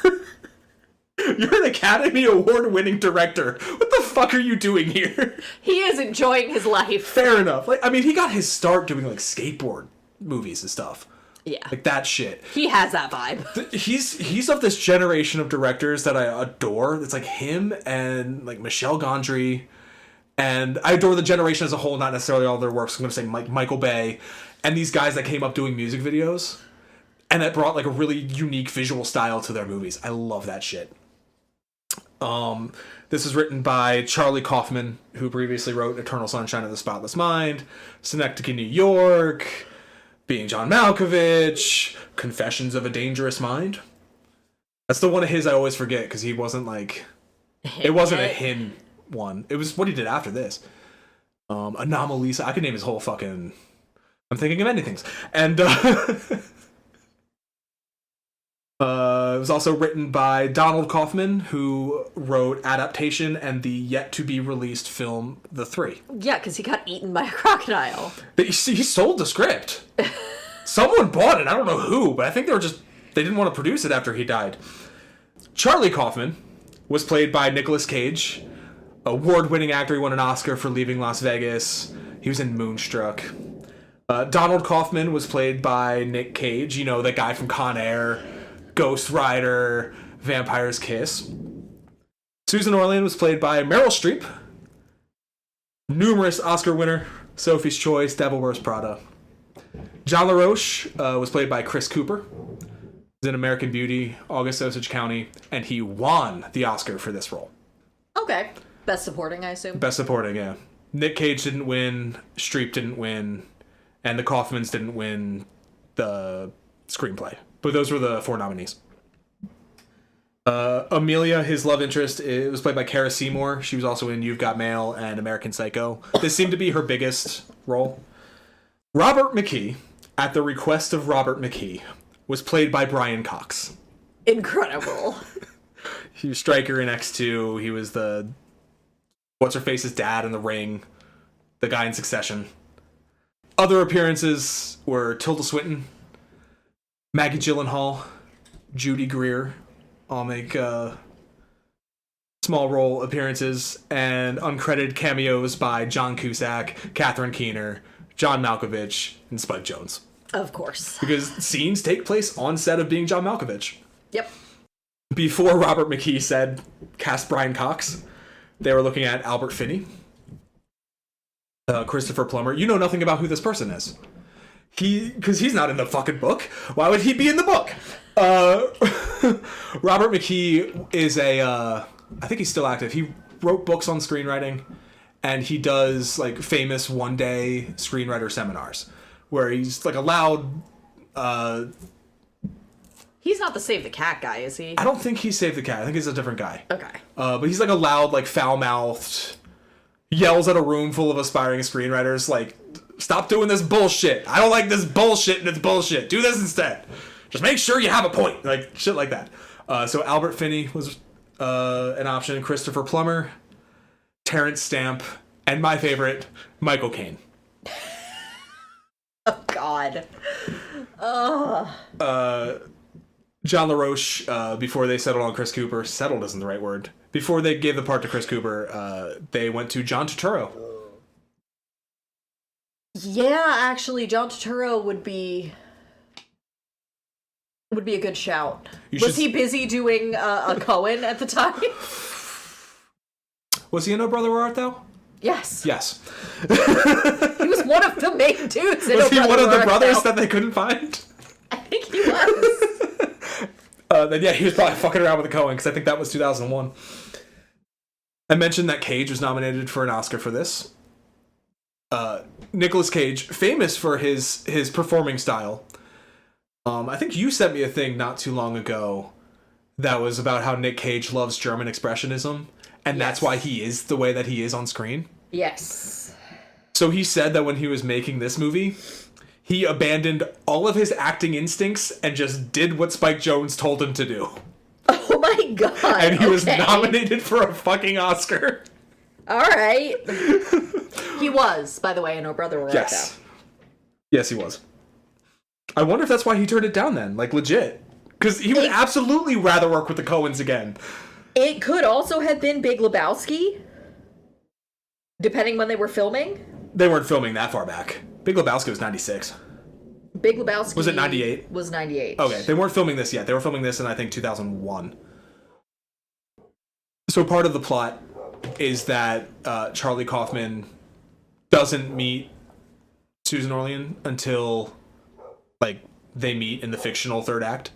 You're an Academy Award-winning director. What the fuck are you doing here? He is enjoying his life. Fair enough. Like, I mean, he got his start doing, like, skateboard movies and stuff. Yeah. Like, that shit. He has that vibe. He's of this generation of directors that I adore. It's like him and, like, Michel Gondry. And I adore the generation as a whole, not necessarily all their works. I'm going to say Michael Bay. And these guys that came up doing music videos. And that brought, like, a really unique visual style to their movies. I love that shit. This is written by Charlie Kaufman, who previously wrote Eternal Sunshine of the Spotless Mind, Synecdoche, New York, Being John Malkovich, Confessions of a Dangerous Mind. That's the one of his I always forget, because he wasn't, like... It wasn't a him one. It was what he did after this. Anomalisa. I could name his whole fucking... I'm thinking of anything. And it was also written by Donald Kaufman, who wrote Adaptation and the yet-to-be-released film The Three. Yeah, because he got eaten by a crocodile. But he sold the script. Someone bought it. I don't know who, but I think they didn't want to produce it after he died. Charlie Kaufman was played by Nicolas Cage, award-winning actor. He won an Oscar for Leaving Las Vegas. He was in Moonstruck. Donald Kaufman was played by Nick Cage, you know, the guy from Con Air, Ghost Rider, Vampire's Kiss. Susan Orlean was played by Meryl Streep, numerous Oscar winner, Sophie's Choice, Devil Wears Prada. John LaRoche was played by Chris Cooper. He's in American Beauty, August Osage County, and he won the Oscar for this role. Okay. Best supporting, I assume? Best supporting, yeah. Nick Cage didn't win, Streep didn't win, and the Kaufmans didn't win the screenplay. But those were the 4 nominees. Amelia, his love interest, it was played by Cara Seymour. She was also in You've Got Mail and American Psycho. This seemed to be her biggest role. Robert McKee, at the request of Robert McKee, was played by Brian Cox. Incredible. He was Stryker in X2. He was the What's-Her-Face's dad in The Ring. The guy in Succession. Other appearances were Tilda Swinton, Maggie Gyllenhaal, Judy Greer. All make small role appearances, and uncredited cameos by John Cusack, Catherine Keener, John Malkovich, and Spike Jonze. Of course. Because scenes take place on set of Being John Malkovich. Yep. Before Robert McKee said cast Brian Cox, they were looking at Albert Finney, Christopher Plummer. You know nothing about who this person is. Because he's not in the fucking book. Why would he be in the book? Robert McKee is I think he's still active. He wrote books on screenwriting, and he does like famous one-day screenwriter seminars where he's like allowed. He's not the Save the Cat guy, is he? I don't think he Saved the Cat. I think he's a different guy. Okay. But he's like a loud, like foul-mouthed, yells at a room full of aspiring screenwriters, like, stop doing this bullshit. I don't like this bullshit and it's bullshit. Do this instead. Just make sure you have a point. Like, shit like that. So Albert Finney was an option. Christopher Plummer, Terrence Stamp, and my favorite, Michael Caine. Oh, God. John LaRoche, before they settled on Chris Cooper, settled isn't the right word. Before they gave the part to Chris Cooper, they went to John Turturro. Yeah, actually, John Turturro would be a good shout. Was he busy doing a Cohen at the time? Was he in Oh Brother Where Art Thou? Yes. Yes. He was one of the main dudes in Was Oh he Brother one of Where the Art brothers Thou? that they couldn't find? I think he was. Then yeah, he was probably fucking around with the Cohen, because I think that was 2001. I mentioned that Cage was nominated for an Oscar for this. Nicolas Cage, famous for his performing style. I think you sent me a thing not too long ago that was about how Nick Cage loves German expressionism, and that's why he is the way that he is on screen. Yes. So he said that when he was making this movie, he abandoned all of his acting instincts and just did what Spike Jonze told him to do. Oh my God. And he was nominated for a fucking Oscar. All right. He was, by the way, in Oh Brother Where Art Thou. Yes. Yes, he was. I wonder if that's why he turned it down then, like legit. Because he would absolutely rather work with the Coens again. It could also have been Big Lebowski, depending when they were filming. They weren't filming that far back. Big Lebowski was 96. Big Lebowski Was it 98? Was 98. Okay, they weren't filming this yet. They were filming this in, I think, 2001. So part of the plot is that Charlie Kaufman doesn't meet Susan Orlean until, like, they meet in the fictional third act.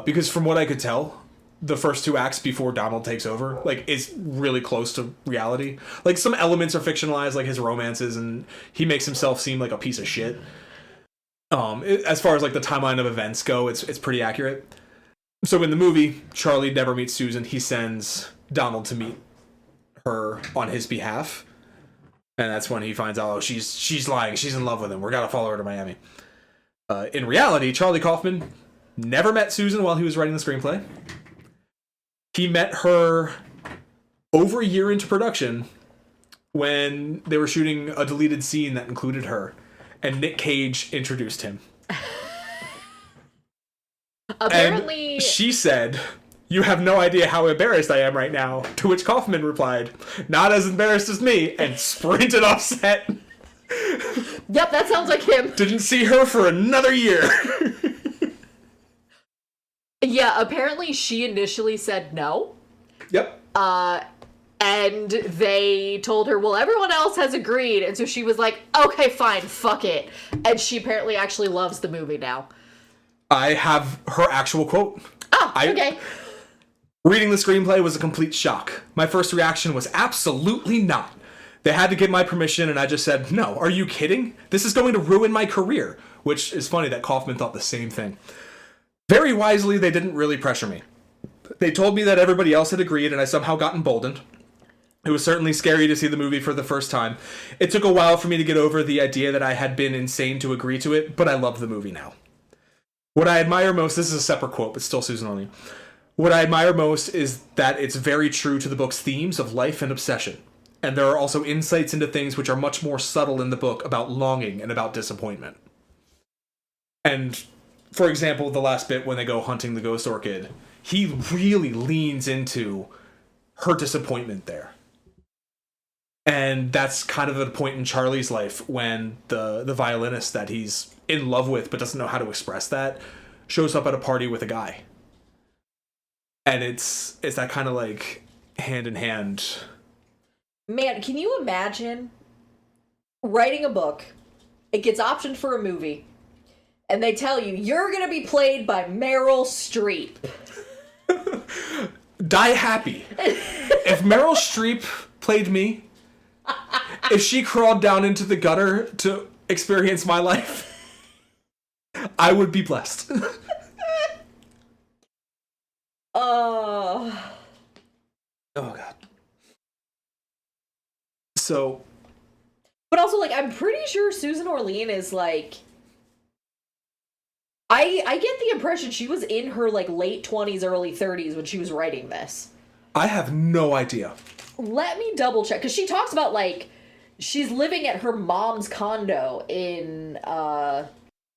Because from what I could tell, the first 2 acts before Donald takes over, like, is really close to reality. Like, some elements are fictionalized, like his romances, and he makes himself seem like a piece of shit. As far as, like, the timeline of events go, it's pretty accurate. So in the movie, Charlie never meets Susan. He sends Donald to meet her on his behalf. And that's when he finds out, oh, she's lying. She's in love with him. We're gotta follow her to Miami. In reality, Charlie Kaufman never met Susan while he was writing the screenplay. He met her over a year into production when they were shooting a deleted scene that included her. And Nick Cage introduced him. Apparently... And she said... You have no idea how embarrassed I am right now. To which Kaufman replied, not as embarrassed as me, and sprinted off set. Yep, that sounds like him. Didn't see her for another year. Yeah, apparently she initially said no. Yep. And they told her, well, everyone else has agreed. And so she was like, okay, fine, fuck it. And she apparently actually loves the movie now. I have her actual quote. Oh, okay. Reading the screenplay was a complete shock. My first reaction was absolutely not. They had to get my permission, and I just said, no, are you kidding? This is going to ruin my career. Which is funny that Kaufman thought the same thing. Very wisely, they didn't really pressure me. They told me that everybody else had agreed, and I somehow got emboldened. It was certainly scary to see the movie for the first time. It took a while for me to get over the idea that I had been insane to agree to it, but I love the movie now. What I admire most, this is a separate quote, but still Susan Orlean. What I admire most is that it's very true to the book's themes of life and obsession. And there are also insights into things which are much more subtle in the book about longing and about disappointment. And, for example, the last bit when they go hunting the ghost orchid, he really leans into her disappointment there. And that's kind of a point in Charlie's life when the violinist that he's in love with but doesn't know how to express that shows up at a party with a guy. And it's that kind of like hand in hand. Man, can you imagine writing a book, it gets optioned for a movie, and they tell you, you're going to be played by Meryl Streep. Die happy. If Meryl Streep played me, if she crawled down into the gutter to experience my life, I would be blessed. Oh god. So, but also, like, I'm pretty sure Susan Orlean is like, I get the impression she was in her like late 20s, early 30s when she was writing this. I have no idea. Let me double check, because she talks about like she's living at her mom's condo in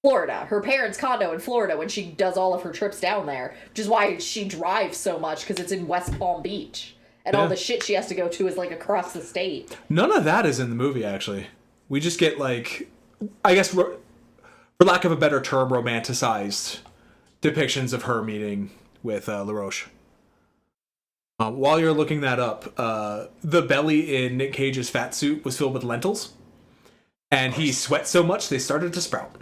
Florida, her parents' condo in Florida, when she does all of her trips down there, which is why she drives so much, because it's in West Palm Beach, and all the shit she has to go to is like across the state. None of that is in the movie, actually. We just get like, I guess, for lack of a better term, romanticized depictions of her meeting with LaRoche. While you're looking that up, the belly in Nick Cage's fat suit was filled with lentils, and he sweat so much they started to sprout.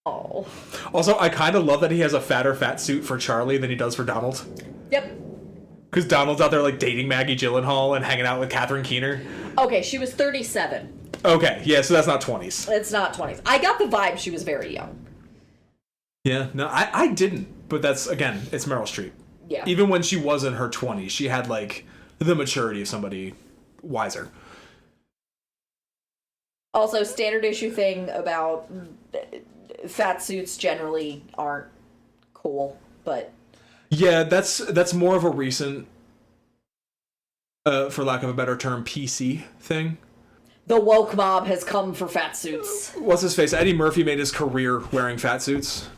Oh. Also, I kind of love that he has a fatter fat suit for Charlie than he does for Donald. Yep. Because Donald's out there like dating Maggie Gyllenhaal and hanging out with Catherine Keener. Okay, she was 37. Okay, yeah, so that's not 20s. It's not 20s. I got the vibe she was very young. Yeah, no, I didn't. But that's, again, it's Meryl Streep. Yeah. Even when she was in her 20s, she had like the maturity of somebody wiser. Also, standard issue thing about fat suits generally aren't cool, but yeah, that's more of a recent, for lack of a better term, PC thing. The woke mob has come for fat suits. What's his face? Eddie Murphy made his career wearing fat suits.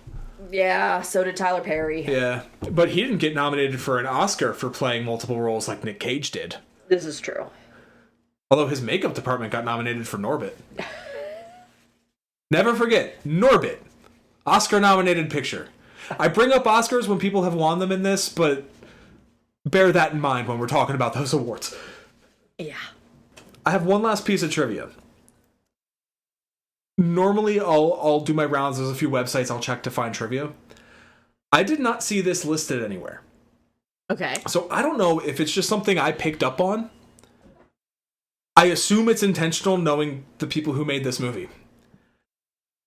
Yeah, so did Tyler Perry. Yeah, but he didn't get nominated for an Oscar for playing multiple roles like Nick Cage did. This is true. Although his makeup department got nominated for Norbit. Never forget, Norbit. Oscar-nominated picture. I bring up Oscars when people have won them in this, but bear that in mind when we're talking about those awards. Yeah. I have one last piece of trivia. Normally, I'll do my rounds. There's a few websites I'll check to find trivia. I did not see this listed anywhere. Okay. So I don't know if it's just something I picked up on. I assume it's intentional, knowing the people who made this movie.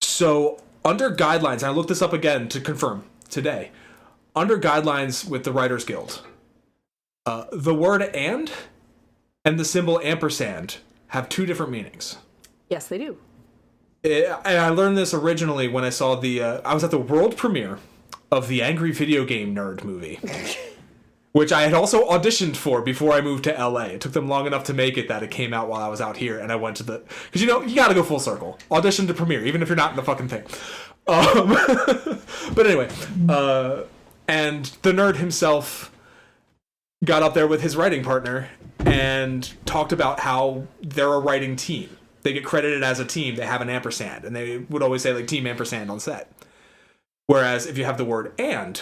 So, under guidelines, and I looked this up again to confirm today, under guidelines with the Writers Guild, the word and the symbol ampersand have two different meanings. Yes, they do. And I learned this originally when I saw I was at the world premiere of the Angry Video Game Nerd movie, which I had also auditioned for before I moved to LA. It took them long enough to make it that it came out while I was out here, and I went to because you gotta go full circle. Audition to premiere, even if you're not in the fucking thing. But anyway, and the nerd himself got up there with his writing partner and talked about how they're a writing team. They get credited as a team. They have an ampersand, and they would always say like team ampersand on set. Whereas if you have the word and,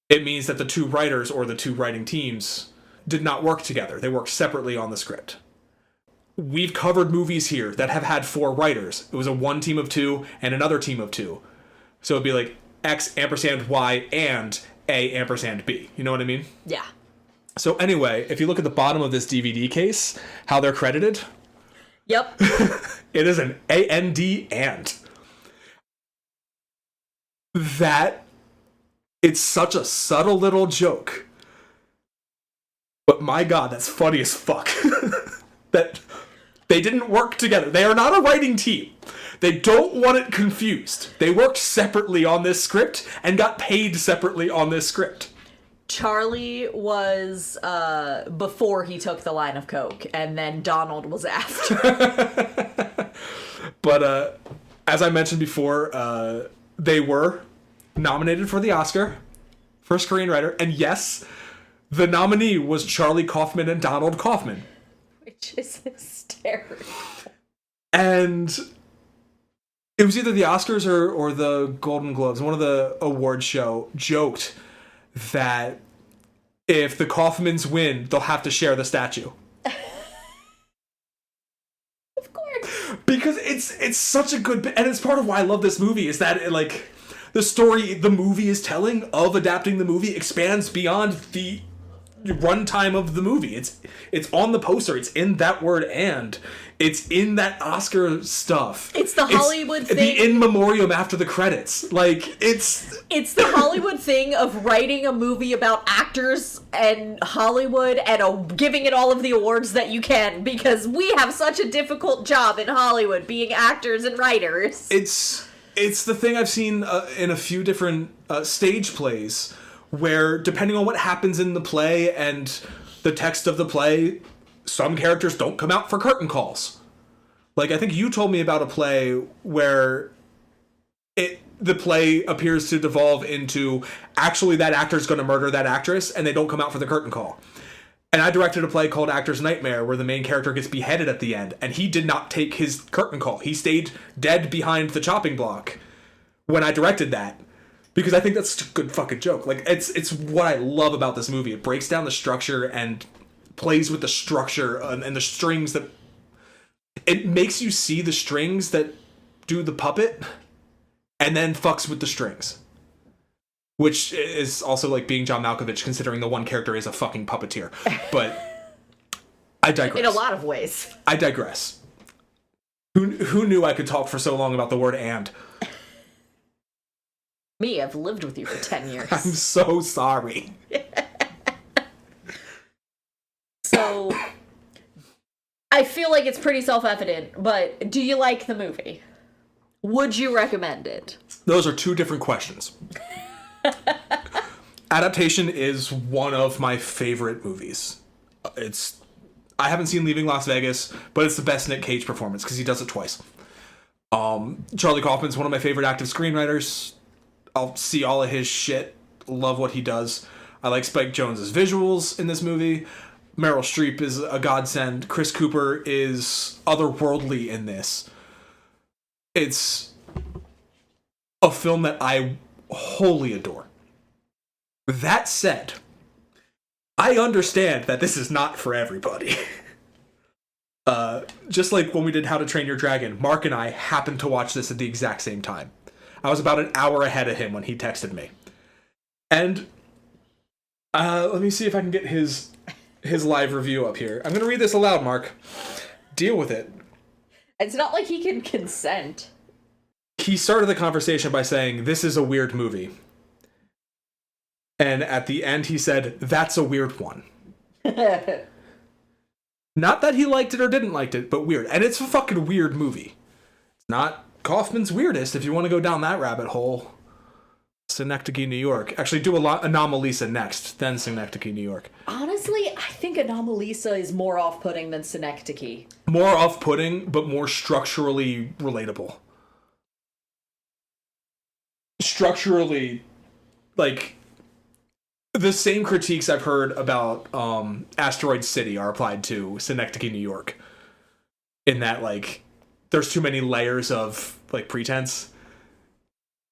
it means that the two writers or the two writing teams did not work together. They worked separately on the script. We've covered movies here that have had 4 writers. It was a one team of 2 and another team of 2. So it'd be like X ampersand Y and A ampersand B. You know what I mean? Yeah. So anyway, if you look at the bottom of this DVD case, how they're credited... Yep. It is an A-N-D and. That, it's such a subtle little joke. But my God, that's funny as fuck. That they didn't work together. They are not a writing team. They don't want it confused. They worked separately on this script and got paid separately on this script. Charlie was before he took the line of coke, and then Donald was after. But as I mentioned before, they were nominated for the Oscar for screenwriter, and yes, the nominee was Charlie Kaufman and Donald Kaufman. Which is hysterical. And it was either the Oscars or the Golden Globes. One of the awards show joked that if the Kaufmans win, they'll have to share the statue. Of course. Because it's such a good... And it's part of why I love this movie, is that, like, the story the movie is telling of adapting the movie expands beyond the runtime of the movie. It's on the poster. It's in that word and. It's in that Oscar stuff. It's the Hollywood thing. The in memoriam after the credits. Like, it's the Hollywood thing of writing a movie about actors and Hollywood and giving it all of the awards that you can, because we have such a difficult job in Hollywood being actors and writers. It's the thing I've seen in a few different stage plays where, depending on what happens in the play and the text of the play, some characters don't come out for curtain calls. Like, I think you told me about a play where the play appears to devolve into actually that actor's going to murder that actress, and they don't come out for the curtain call. And I directed a play called Actor's Nightmare where the main character gets beheaded at the end, and he did not take his curtain call. He stayed dead behind the chopping block when I directed that. Because I think that's such a good fucking joke. Like, it's what I love about this movie. It breaks down the structure and plays with the structure and the strings that... It makes you see the strings that do the puppet and then fucks with the strings. Which is also like being John Malkovich, considering the one character is a fucking puppeteer. But I digress. In a lot of ways. I digress. Who knew I could talk for so long about the word and? Me, I've lived with you for 10 years. I'm so sorry. So, I feel like it's pretty self-evident, but do you like the movie? Would you recommend it? Those are two different questions. Adaptation is one of my favorite movies. I haven't seen Leaving Las Vegas, but it's the best Nick Cage performance because he does it twice. Charlie Kaufman's one of my favorite active screenwriters. I'll see all of his shit. Love what he does. I like Spike Jonze's visuals in this movie. Meryl Streep is a godsend. Chris Cooper is otherworldly in this. It's a film that I wholly adore. That said, I understand that this is not for everybody. Just like when we did How to Train Your Dragon, Mark and I happened to watch this at the exact same time. I was about an hour ahead of him when he texted me. And let me see if I can get his live review up here. I'm going to read this aloud, Mark. Deal with it. It's not like he can consent. He started the conversation by saying, "This is a weird movie." And at the end, he said, "That's a weird one." Not that he liked it or didn't like it, but weird. And it's a fucking weird movie. It's not Kaufman's weirdest, if you want to go down that rabbit hole. Synecdoche, New York. Actually, do Anomalisa next, then Synecdoche, New York. Honestly, I think Anomalisa is more off-putting than Synecdoche. More off-putting, but more structurally relatable. Structurally, like, the same critiques I've heard about Asteroid City are applied to Synecdoche, New York. In that, like, there's too many layers of, like, pretense.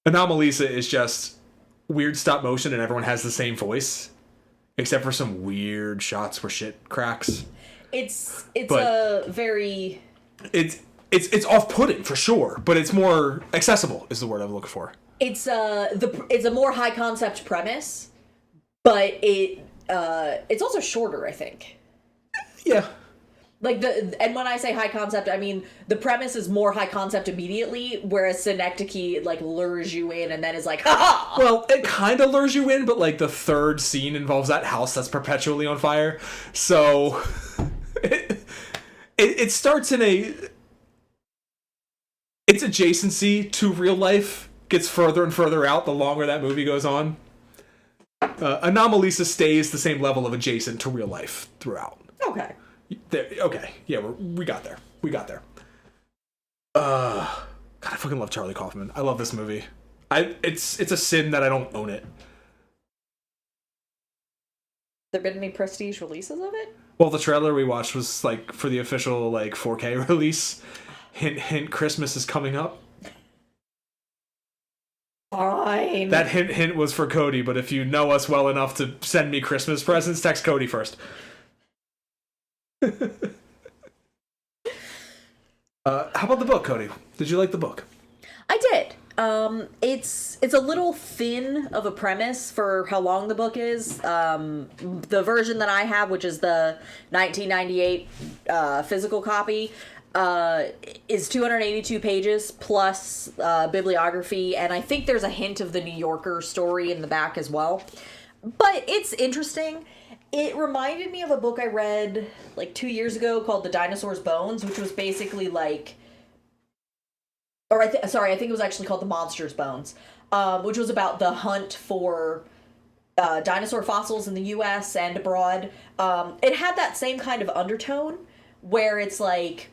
Anomalisa is just weird stop motion and everyone has the same voice. Except for some weird shots where shit cracks. It's a very... It's off-putting, for sure, but it's more accessible, is the word I'm looking for. It's a more high-concept premise, but it's also shorter, I think. Yeah. Like, and when I say high concept, I mean the premise is more high concept immediately, whereas Synecdoche, like, lures you in and then is like, ha-ha! Well, it kind of lures you in, but, like, the third scene involves that house that's perpetually on fire. So, it starts in its adjacency to real life gets further and further out the longer that movie goes on. Anomalisa stays the same level of adjacent to real life throughout. Okay. Okay, yeah, we got there. God, I fucking love Charlie Kaufman. I love this movie. It's a sin that I don't own it. There been any prestige releases of it? Well, the trailer we watched was, like, for the official, like, 4K release. Hint, hint, Christmas is coming up. Fine. That hint was for Cody, but if you know us well enough to send me Christmas presents, text Cody first. How about the book, Cody? Did you like the book? I did. It's a little thin of a premise for how long the book is. The version that I have, which is the 1998 physical copy, is 282 pages plus bibliography, and I think there's a hint of the New Yorker story in the back as well. But it's interesting. It reminded me of a book I read like 2 years ago called The Dinosaur's Bones, which was basically like... I think it was actually called The Monster's Bones, which was about the hunt for dinosaur fossils in the U.S. and abroad. It had that same kind of undertone where it's like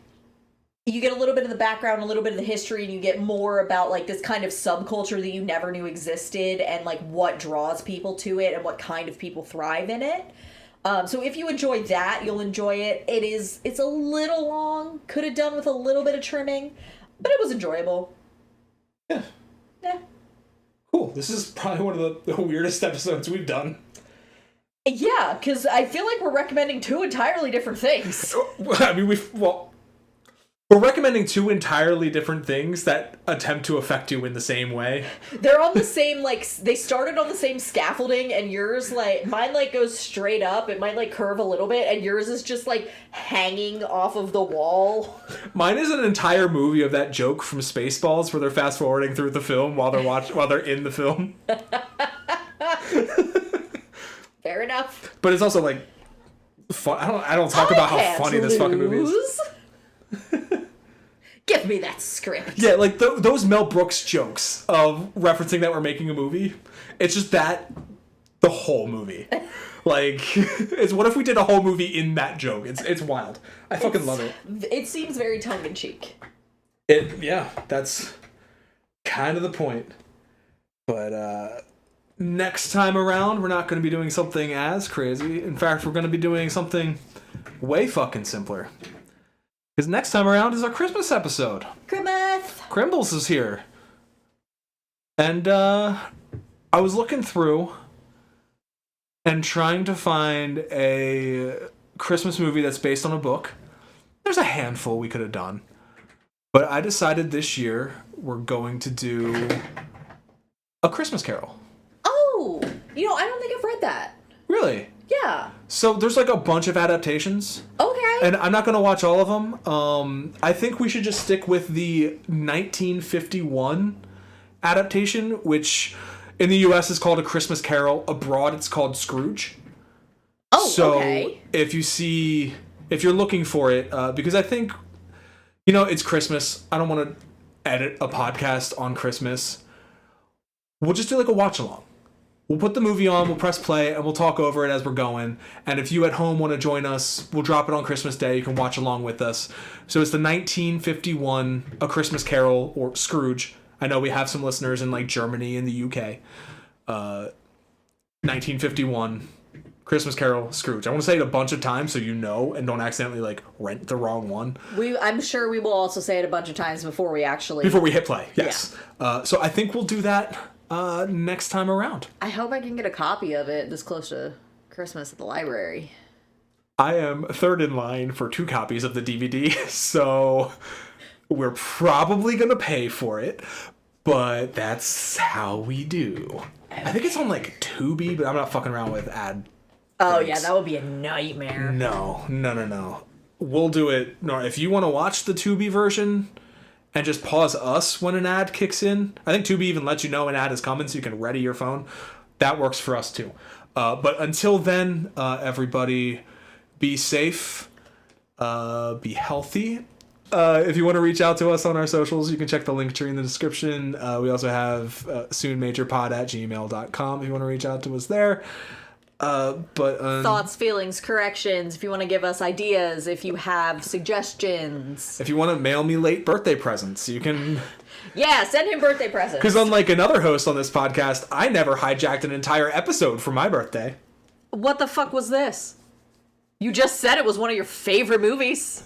you get a little bit of the background, a little bit of the history, and you get more about like this kind of subculture that you never knew existed and like what draws people to it and what kind of people thrive in it. So if you enjoy that, you'll enjoy it. It's a little long, could have done with a little bit of trimming, but it was enjoyable. Yeah. Yeah. Cool. This is probably one of the weirdest episodes we've done. Yeah, because I feel like we're recommending two entirely different things. I mean, we're recommending two entirely different things that attempt to affect you in the same way. They're on the same, like, they started on the same scaffolding, and yours, like, mine, like, goes straight up. It might, like, curve a little bit, and yours is just, like, hanging off of the wall. Mine is an entire movie of that joke from Spaceballs where they're fast forwarding through the film while they're in the film. Fair enough. But it's also, like, fun. I don't talk about how funny this fucking movie is. Give me that script. Yeah, like those Mel Brooks jokes of referencing that we're making a movie. It's just that the whole movie. Like, it's what if we did a whole movie in that joke? It's wild. I fucking love it. It seems very tongue in cheek. Yeah, that's kind of the point. But next time around, we're not going to be doing something as crazy. In fact, we're going to be doing something way fucking simpler. Because next time around is our Christmas episode. Christmas! Crimbles is here. And I was looking through and trying to find a Christmas movie that's based on a book. There's a handful we could have done. But I decided this year we're going to do A Christmas Carol. Oh! I don't think I've read that. Really? Yeah. So there's like a bunch of adaptations. Okay. And I'm not going to watch all of them. I think we should just stick with the 1951 adaptation, which In the U.S., it's called A Christmas Carol. Abroad, it's called Scrooge. Oh, so okay. if you're looking for it, because I think, it's Christmas. I don't want to edit a podcast on Christmas. We'll just do like a watch along. We'll put the movie on, we'll press play, and we'll talk over it as we're going. And if you at home want to join us, we'll drop it on Christmas Day. You can watch along with us. So it's the 1951 A Christmas Carol, or Scrooge. I know we have some listeners in like Germany and the UK. 1951 Christmas Carol, Scrooge. I want to say it a bunch of times so and don't accidentally like rent the wrong one. I'm sure we will also say it a bunch of times before we hit play. Yes. Yeah. So I think we'll do that next time around. I hope I can get a copy of it this close to Christmas at the library. I am third in line for 2 copies of the DVD, so we're probably going to pay for it, but that's how we do. Okay. I think it's on like Tubi, but I'm not fucking around with ad. Oh, yeah, that would be a nightmare. No. We'll do it. No, if you want to watch the Tubi version and just pause us when an ad kicks in, I think Tubi even lets you know an ad is coming so you can ready your phone. That works for us too. But until then, everybody, be safe, be healthy. If you want to reach out to us on our socials, you can check the link tree in the description. We also have soonmajorpod@gmail.com if you want to reach out to us there. Thoughts, feelings, corrections, if you want to give us ideas, if you have suggestions. If you want to mail me late birthday presents, you can... Yeah, send him birthday presents. Because unlike another host on this podcast, I never hijacked an entire episode for my birthday. What the fuck was this? You just said it was one of your favorite movies.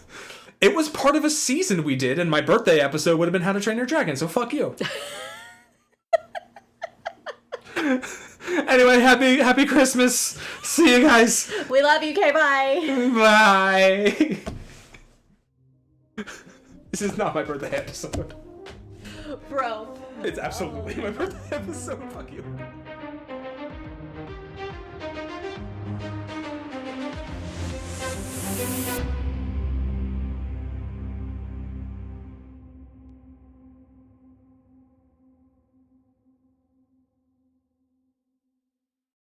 It was part of a season we did, and my birthday episode would have been How to Train Your Dragon, so fuck you. Anyway, happy Christmas. See you guys. We love you, okay, bye. Bye. This is not my birthday episode. Bro. It's absolutely my birthday episode. Fuck you.